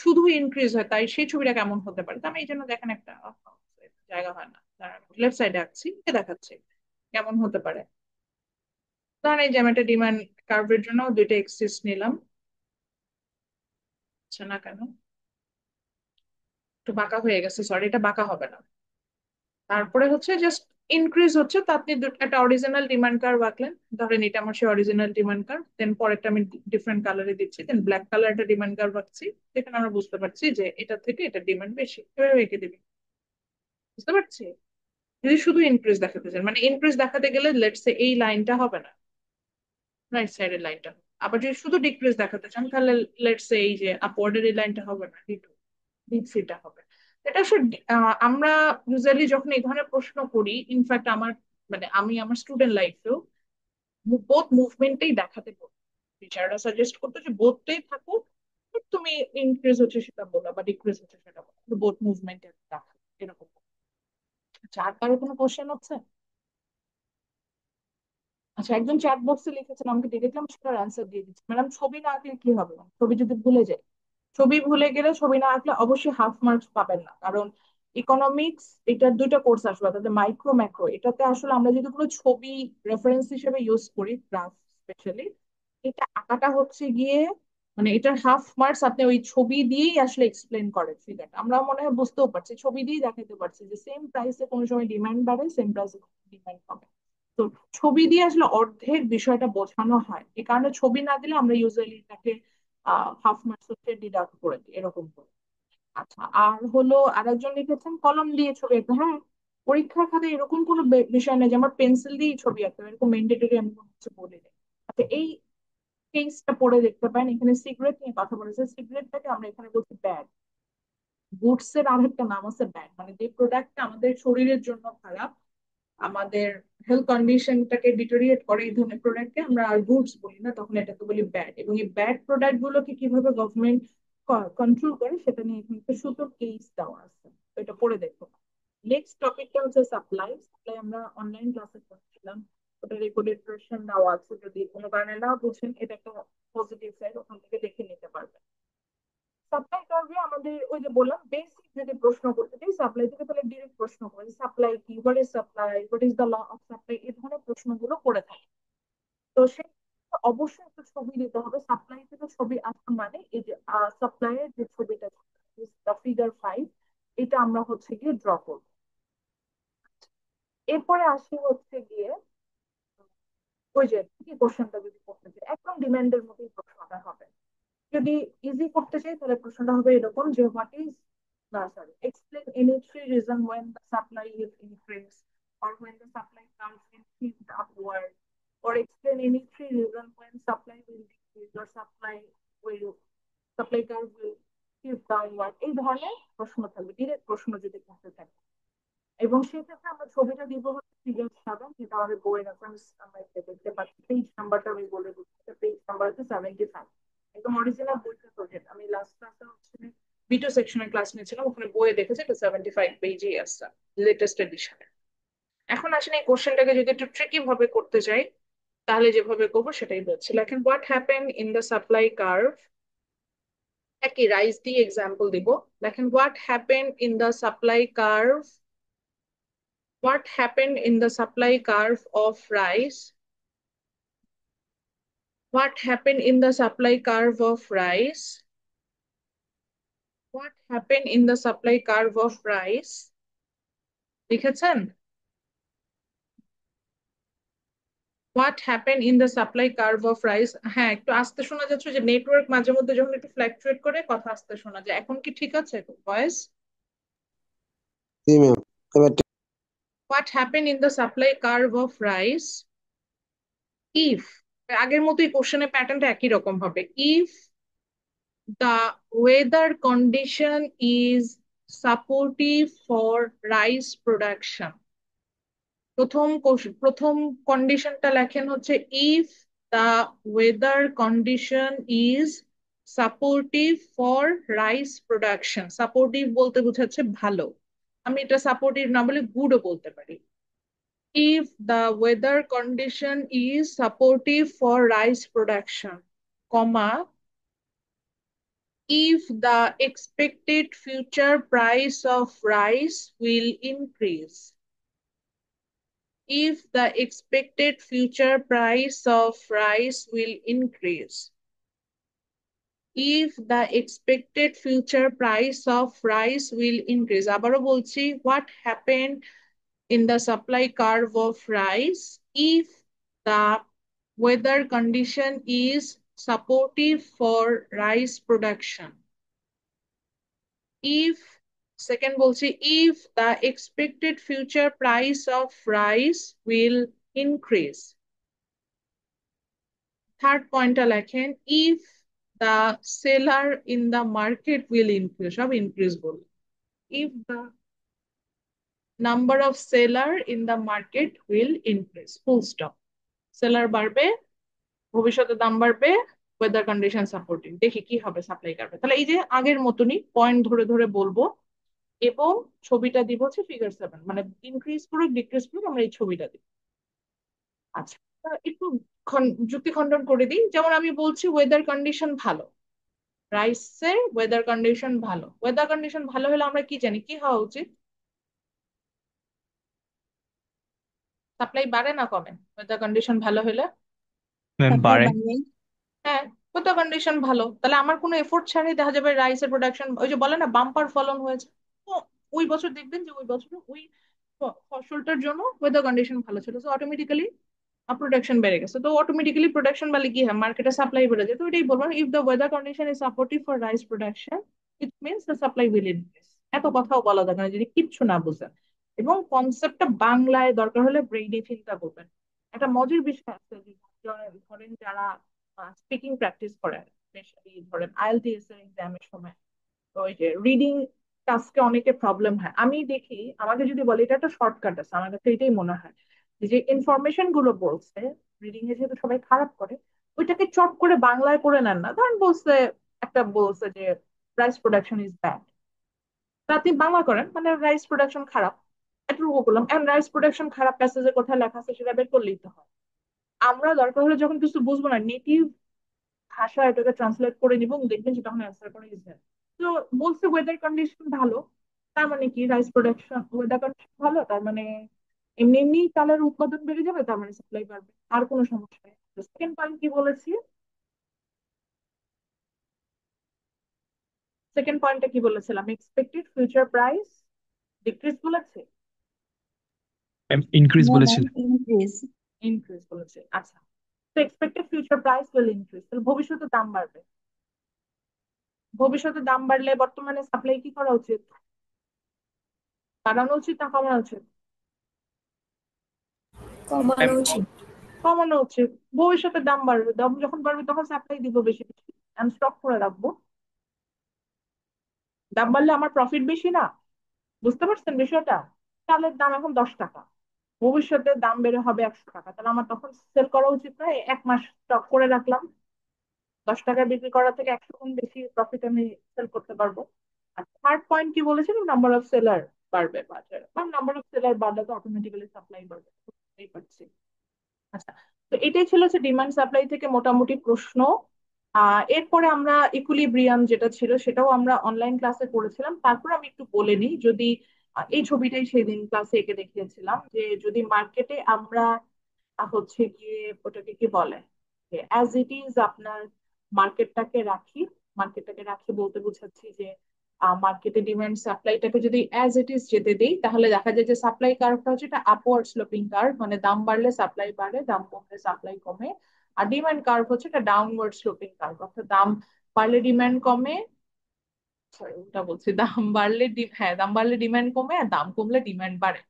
শুধু ইনক্রিজ হয় তাই সেই ছবিটা কেমন হতে পারে। তো আমি এই জন্য দেখেন একটা জায়গা হয় না, লেফট সাইডে আঁকছি, এ দেখাচ্ছে কেমন হতে পারে। ধরেন এই যে আমি একটা ডিমান্ড কার্ভের জন্য 2টা এক্সিস নিলাম। আচ্ছা, না কেন একটু বাঁকা হয়ে গেছে, সরি, এটা বাঁকা হবে না। তারপরে হচ্ছে জাস্ট ইনক্রিজ হচ্ছে, তো আপনি একটা অরিজিনাল ডিমান্ড কার্ভ আঁকলেন, ধরেন এটা আমার সেই অরিজিনাল ডিমান্ড কার্ভ, দেন পরেরটা আমি ডিফারেন্ট কালারে দিচ্ছি, দেন ব্ল্যাক কালার একটা ডিমান্ড কার্ভ আঁকছি, যেখানে আমরা বুঝতে পারছি যে এটা থেকে এটা ডিমান্ড বেশি, এভাবে এঁকে দিবি। বুঝতে পারছি? যদি শুধু ইনক্রিজ দেখাতে চান, মানে ইনক্রিজ দেখাতে গেলে লেটস সে এই লাইনটা হবে না, রাইট সাইডের লাইনটা। আবার যদি শুধু ডিক্রিজ দেখাতে চান তাহলে লেটস সে এই যে আপওয়ার্ডের এই লাইনটা হবে না, D2 D3টা হবে। এটা আসলে আমরা ইউজুয়ালি যখন এই ধরনের প্রশ্ন করি, ইনফ্যাক্ট আমার মানে আমি আমার স্টুডেন্ট লাইফেও বোথ মুভমেন্টেই দেখাতে বলি। টিচাররা সাজেস্ট করতো যে বোথটাই থাকুক, but তুমি ইনক্রিজ হচ্ছে সেটা বলো বা ডিক্রিজ হচ্ছে সেটা বলো, বোথ মুভমেন্টে দেখা এরকম। আচ্ছা, আর কারো কোনো কোশ্চেন আছে? আচ্ছা, একজন চ্যাট বক্সে লিখেছেন, আমাকে দেখলাম, সেটার অ্যান্সার দিয়ে দিচ্ছি। ম্যাডাম ছবি না আঁকলে কি হবে? ছবি যদি ভুলে যায়, ছবি ভুলে গেলে ছবি না আঁকলে অবশ্যই হাফ মার্কস পাবেন না, কারণ ইকোনমিক্স, এটার দুইটা কোর্স আসবে, তাদের মাইক্রো ম্যাক্রো। এটাতে আসলে আমরা যদি কোনো ছবি রেফারেন্স হিসেবে ইউজ করি, গ্রাফ স্পেশালি, এটা আঁকাটা হচ্ছে গিয়ে মানে এটার হাফ মার্কস আপনি ওই ছবি দিয়েই আসলে এক্সপ্লেন করেন ফিগারটা। আমরা মনে হয় বুঝতেও পারছি, ছবি দিয়েই দেখাতে পারছি যে সেম প্রাইসে কোনো সময় ডিমান্ড বাড়ে, সেম প্রাইসে ডিমান্ড কমে। তো ছবি দিয়ে আসলে অর্ধেক বিষয়টা বোঝানো হয়, এই কারণে ছবি না দিলে আমরা ইউজুয়ালি এটাকে হাফ মার্কস হচ্ছে ডিডাক্ট করে দিই এরকম করে। আচ্ছা, আর হলো আরেকজন লিখেছেন কলম দিয়ে ছবি আঁকতে। হ্যাঁ, পরীক্ষার খাতে এরকম কোনো বিষয় নেই যে আমার পেন্সিল দিয়ে ছবি আঁকতে হবে, এরকম ম্যান্ডেটরি আমি কোনো কিছু বলি না। আচ্ছা, এই কেসটা পড়ে দেখতে পারেন, এখানে সিগারেট নিয়ে কথা বলেছে। সিগারেটটাকে আমরা এখানে বলছি ব্যাড। গুডস এর আরেকটা নাম আছে ব্যাড, মানে যে প্রোডাক্টটা আমাদের শরীরের জন্য খারাপ, আমাদের হেলথ কন্ডিশনটাকে ডিটোরিয়েট করে, এই ধরনের প্রোডাক্টকে আমরা আর গুডস বলি না, তখন এটাকে বলি ব্যাড। এবং এই ব্যাড প্রোডাক্ট গুলোকে কিভাবে গভর্নমেন্ট কন্ট্রোল করে সেটা নিয়ে এখানে একটা সুন্দর কেস দেওয়া আছে, তো এটা পড়ে দেখো। নেক্সট টপিকটা হচ্ছে সাপ্লাই। সাপ্লাই আমরা অনলাইন ক্লাসে করছিলাম, ওটা রেকর্ডেড ভার্সন দেওয়া আছে, যদি কোনো কারণে না বুঝেন এটা একটা পজিটিভ সাইড, ওখান থেকে দেখে নিতে পারবেন। সাপ্লাই কার্ভে আমাদের ওই যে বললাম বেসিক যদি প্রশ্ন করতে চাই সাপ্লাই থেকে, তাহলে ডিরেক্ট প্রশ্ন করে সাপ্লাই কি, what is supply, what is the law of supply, এই ধরনের প্রশ্নগুলো করে থাকে। তো সেই অবশ্যই একটা ছবি দিতে হবে। সাপ্লাই থেকে ছবি আসা মানে এই যে সাপ্লাইয়ের যে ছবিটা ফিগার 5, এটা আমরা হচ্ছে গিয়ে ড্র করবো। এরপরে আসি হচ্ছে গিয়ে ওই যে কি কোশ্চেনটা যদি করতে চাই, একদম ডিমান্ডের মতোই প্রশ্নটা হবে। যদি ইজি করতে চাই তাহলে প্রশ্নটা হবে এরকম যে হোয়াট ইজ না sorry explain any three reason when the supply is increased or when the supply comes in shift upward, or explain any three reason when supply will decrease or supply curve will shift downward। এই ধরনের প্রশ্ন থাকবে, direct প্রশ্ন যদি করতে থাকে। এবং সেক্ষেত্রে আমরা ছবিটা দিব হচ্ছে ফিগার 7, যেটা আমাদের বইয়ের রেফারেন্স আমরা এটা দেখতে পাচ্ছি। পেজ নাম্বারটা আমি বলে দিচ্ছি, পেজ নাম্বার হচ্ছে 75, একদম অরিজিনাল বইটা প্রজেক্ট। আমি লাস্ট ক্লাসে হচ্ছে বিটো সেকশনের ক্লাস নিয়েছিলাম, ওখানে বইয়ে দেখেছি এটা 75 পেজেই আসছে, লেটেস্ট এডিশনে। এখন আসেন এই কোশ্চেনটাকে যদি একটু ট্রিকি ভাবে করতে চাই, তাহলে যেভাবে করবো সেটাই বলছি। লেখেন what happen in the supply curve, একই রাইস দিয়ে এক্সাম্পল দিব। লেখেন what happen in the supply curve, what happened in the supply curve of rice, what happened in the supply curve of rice, what happened in the supply curve of rice, লিখেছেন? what happened in the supply curve of rice। হ্যাঁ, একটু আস্তে শোনা যাচ্ছে, যে network মাঝে মধ্যে যখন একটু ফ্ল্যাকচুয়েট করে কথা আস্তে শোনা যায়। এখন কি ঠিক আছে ভয়েস? জি ম্যাম, এবার what happened in the supply curve of rice if, আগের মতোই কোশ্চেনের প্যাটার্নটা একই রকম হবে, if the weather condition is supportive for rice production। প্রথম কন্ডিশনটা লেখেন হচ্ছে if the weather condition is supportive for rice production। Supportive বলতে বোঝাচ্ছে ভালো, আমি এটা সাপোর্টিভ না বলে গুডও বলতে পারি। if the weather condition is supportive for rice production, comma, if the expected future price of rice will increase, if the expected future price of rice will increase, if the expected future price of rice will increase। আবারও বলছি, what happened in the supply curve of rice if the weather condition is supportive for rice production, if second বলছি if the expected future price of rice will increase। Third পয়েন্টটা লেখেন if the seller in the market will increase, সব increase বলবো, if the number of seller in the market will increase, full stop। Seller বাড়বে, ভবিষ্যতে দাম বাড়বে, weather condition supporting. দেখি কি হবে সাপ্লাই কার্ভে। তাহলে এই যে আগের মতনই পয়েন্ট ধরে ধরে বলবো, এবং ছবিটা দিব হচ্ছে ফিগার 7, মানে ইনক্রিজ করুক ডিক্রিজ করুক আমরা এই ছবিটা দিব। আচ্ছা, একটু যুক্তি খণ্ডন করে দিই। যেমন আমি বলছি ওয়েদার কন্ডিশন ভালো, রাইসের ওয়েদার কন্ডিশন ভালো। ওয়েদার কন্ডিশন ভালো হলে আমরা কি জানি কি হওয়া উচিত? সাপ্লাই বাড়ে না কমে ওয়েদার কন্ডিশন ভালো হলে? ম্যাম সাপ্লাই বাড়ে। বাড়বে। হ্যাঁ, ওয়েদার কন্ডিশন ভালো তাহলে আমার কোনো এফোর্ট ছাড়াই দেখা যাবে রাইসের প্রোডাকশন, ওই যে বলে না বাম্পার ফলন হয়েছে। তো ওই বছর দেখবেন যে ওই বছর ওই ফসলটার জন্য ওয়েদার কন্ডিশন ভালো ছিল, তো অটোমেটিক্যালি প্রোডাকশন বেড়ে গেছে, তো অটোমেটিক্যালি প্রোডাকশন বাড়লে কি হয়, মার্কেটে সাপ্লাই বেড়ে যায়। তো এটাই বলবো, if the weather condition is supportive for rice production it means the supply will increase. এত কথাও বলা দরকার না যদি কিচ্ছু না বুঝেন, এবং কনসেপ্টটা বাংলায় দরকার হলে ব্রেইনে চিন্তা করবেন। একটা মজার বিষয় আছে যে ধরেন যারা স্পিকিং প্র্যাকটিস করেন, স্পেশালি ধরেন আইএলটিএস এর এক্সামের সময়, তো ওই যে রিডিং টাস্কে অনেকে প্রবলেম হয়। আমি দেখি আমাকে যদি বলে এটা একটা শর্টকাট আছে, আমার কাছে এটাই মনে হয় যে ইনফরমেশন গুলো বলছে রিডিং এ যেহেতু সবাই খারাপ করে, ওইটাকে চট করে বাংলায় করে নেন না। ধরেন বলছে, একটা বলছে যে রাইস প্রোডাকশন ইজ ব্যাড, তা আপনি বাংলা করেন মানে রাইস প্রোডাকশন খারাপ, এটুকু বললাম। এন্ড রাইস প্রোডাকশন খারাপ প্যাসেজে কোথায় লেখা আছে সেটা বের করলেই তো হয়। আমরা দরকার হলে যখন কিছু বুঝবো না, নেটিভ ভাষা এটাকে ট্রান্সলেট করে নিব, দেখবেন যে তখন অ্যান্সার করা ইজি। তো বলছে ওয়েদার কন্ডিশন ভালো, তার মানে কি রাইস প্রোডাকশন, ওয়েদার কন্ডিশন ভালো তার মানে এমনি এমনি চালের উৎপাদন বেড়ে যাবে, তার মানে সাপ্লাই বাড়বে, আর কোনো সমস্যা নেই। সেকেন্ড পয়েন্ট কি বলেছি, সেকেন্ড পয়েন্টে কি বলেছিলাম, এক্সপেক্টেড ফিউচার প্রাইস ডিক্রিজ বলেছে, ম্যাম ইনক্রিজ নো ম্যাম, বলেছিল। ইনক্রিজ। ইনক্রিজ বলেছে। আচ্ছা, তো expected future price will increase, তাহলে ভবিষ্যতে দাম বাড়বে। ভবিষ্যতে দাম বাড়লে বর্তমানে সাপ্লাই কি করা উচিত, বাড়ানো উচিত না কমানো উচিত? কমানো উচিত। কমানো উচিত। ভবিষ্যতে দাম বাড়বে, দাম যখন বাড়বে তখন সাপ্লাই দিব বেশি বেশি, আমি স্টক করে রাখবো। দাম বাড়লে আমার প্রফিট বেশি না, বুঝতে পারছেন বিষয়টা? চালের দাম এখন 10 টাকা, ভবিষ্যতে দাম বেড়ে হবে 100 টাকা, তাহলে আমার তখন সেল করা উচিত না? 1 মাস স্টক করে রাখলাম, 10 টাকায় বিক্রি করা থেকে 100 গুণ বেশি প্রফিট আমি সেল করতে পারবো। আর থার্ড পয়েন্ট কি বলেছিলাম, নাম্বার অফ সেলার বাড়বে বাজারে, বা নাম্বার অফ সেলার বাড়লে তো অটোমেটিক্যালি সাপ্লাই বাড়বে, বুঝতেই পারছি। আচ্ছা, তো এটাই ছিল হচ্ছে ডিমান্ড সাপ্লাই থেকে মোটামুটি প্রশ্ন। এরপরে আমরা ইকুইলিব্রিয়াম যেটা ছিল সেটাও আমরা অনলাইন ক্লাসে করেছিলাম। তারপর আমি একটু বলে নিই, যদি এই ছবিটাই সেদিন ক্লাসে এঁকে দেখিয়েছিলাম, যে যদি মার্কেটে আমরা হচ্ছে গিয়ে ওটাকে কি বলে, অ্যাজ ইট ইজ আপনার মার্কেটটাকে রাখি, মার্কেটটাকে রাখি বলতে বুঝাচ্ছি যে মার্কেটে ডিমান্ড সাপ্লাইটাকে যদি অ্যাজ ইট ইজ যেতে দেই, তাহলে দেখা যায় যে সাপ্লাই কার্ভটা হচ্ছে এটা আপওয়ার্ড স্লোপিং কার্ভ, মানে দাম বাড়লে সাপ্লাই বাড়ে, দাম কমলে সাপ্লাই কমে। আর ডিমান্ড কার্ভ হচ্ছে এটা ডাউনওয়ার্ড স্লোপিং কার্ভ, অর্থাৎ দাম বাড়লে ডিমান্ড কমে, সরি ওটা বলছি, দাম বাড়লে হ্যাঁ দাম বাড়লে ডিমান্ড কমে, আর দাম কমলে ডিমান্ড বাড়ে।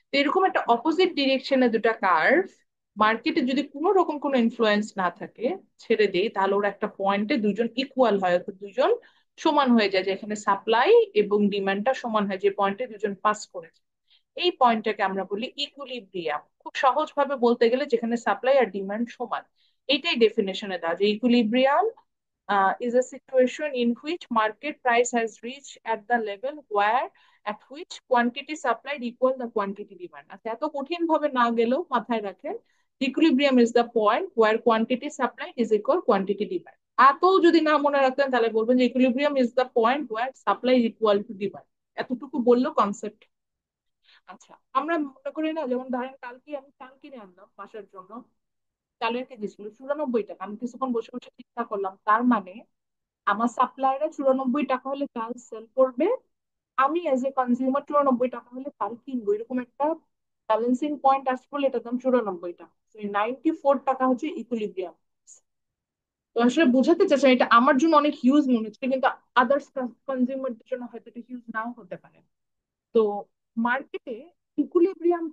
তো এরকম একটা অপোজিট ডিরেকশনে দুটা কার্ভ, মার্কেটে যদি কোনো রকম কোনো ইনফ্লুয়েন্স না থাকে, ছেড়ে দেই, তাহলে ওরা একটা পয়েন্টে দুজন ইকুয়াল হয়, অর্থাৎ দুজন সমান হয়ে যায়, যেখানে সাপ্লাই এবং ডিমান্ডটা সমান হয়, যে পয়েন্টে দুজন পাস করেছে। এই পয়েন্টটাকে আমরা বলি ইকুইলিব্রিয়াম। খুব সহজ ভাবে বলতে গেলে যেখানে সাপ্লাই আর ডিমান্ড সমান, এইটাই ডেফিনেশনে দেওয়া, যে equilibrium is a situation in which market price has reached at the level where at which quantity supplied equal the quantity demand. আচ্ছা, এত কঠিন ভাবে না গেলেও মাথায় রাখেন, equilibrium is the point where quantity supplied is equal quantity demand. এত যদি না মনে রাখতেন তাহলে বলবেন যে equilibrium is the point where supply is equal to demand, এতটুকু বললেও কনসেপ্ট। আচ্ছা, আমরা মনে করি না, যেমন ধরেন কালকে আমি চাল কিনে আনলাম বাসার জন্য, চালের কেজি ছিল 94 টাকা, আমি কিছুক্ষণ বসে বসে চিন্তা করলাম, তার মানে আমার সাপ্লায়াররা 94 টাকা হলে চাল সেল করবে, আমি এজ এ কনজিউমার 94 টাকা হলে চাল কিনবো, এরকম একটা ব্যালেন্সিং পয়েন্ট আসবে বলে এটার দাম 94 টাকা। 94 টাকা হচ্ছে ইকুইলিব্রিয়াম। তো আসলে বোঝাতে চাচ্ছি, এটা আমার জন্য অনেক হিউজ মনে হচ্ছে, কিন্তু আদার্স কনজিউমারদের জন্য হয়তো এটা হিউজ নাও হতে পারে। তো মার্কেটে ইকুইলিব্রিয়াম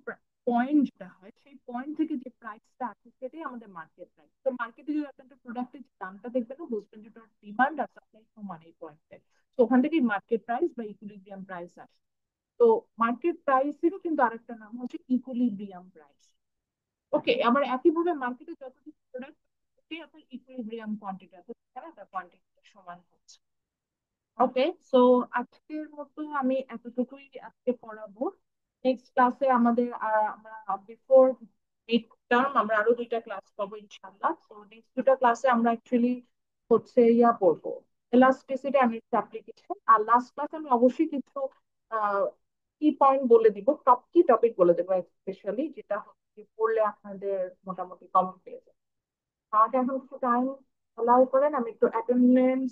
পয়েন্ট যেটা হয়, সেই পয়েন্ট থেকে যে প্রাইসটা আসে সেটাই আমাদের মার্কেট প্রাইস। তো মার্কেটে যদি একটা প্রোডাক্টের দামটা দেখবেন, বুঝবেন যে ওটার ডিমান্ড আর সাপ্লাই সমান এই পয়েন্টে, তো ওখান থেকেই মার্কেট প্রাইস বা ইকুইলিব্রিয়াম প্রাইস আসে। তো মার্কেট প্রাইসেরও কিন্তু আরেকটা নাম হচ্ছে ইকুইলিব্রিয়াম প্রাইস। ওকে, আবার একইভাবে মার্কেটে যতটুকু প্রোডাক্ট, আপনার ইকুইলিব্রিয়াম কোয়ান্টিটি আছে, সেখানে তার কোয়ান্টিটিটা সমান হচ্ছে। ওকে, সো আজকের মতো আমি এতটুকুই আজকে পড়াবো। নেক্সট ক্লাসে আমাদের আমরা বিফোর মিড টার্ম আমরা আরো 2টা ক্লাস পাবো ইনশাআল্লাহ। তো নেক্সট 2টা ক্লাসে আমরা অ্যাকচুয়ালি হচ্ছে পড়বো এলাস্টিসিটি এন্ড ইটস অ্যাপ্লিকেশন। আর লাস্ট ক্লাসে আমি অবশ্যই কিছু কি পয়েন্ট বলে দিব, টপ কি টপিক বলে দেবো স্পেশালি, যেটা পড়লে আপনাদের মোটামুটি কমন পেয়ে যাবে। আমাকে এখন একটু টাইম অ্যালাউ করেন, আমি একটু অ্যাটেন্ডেন্স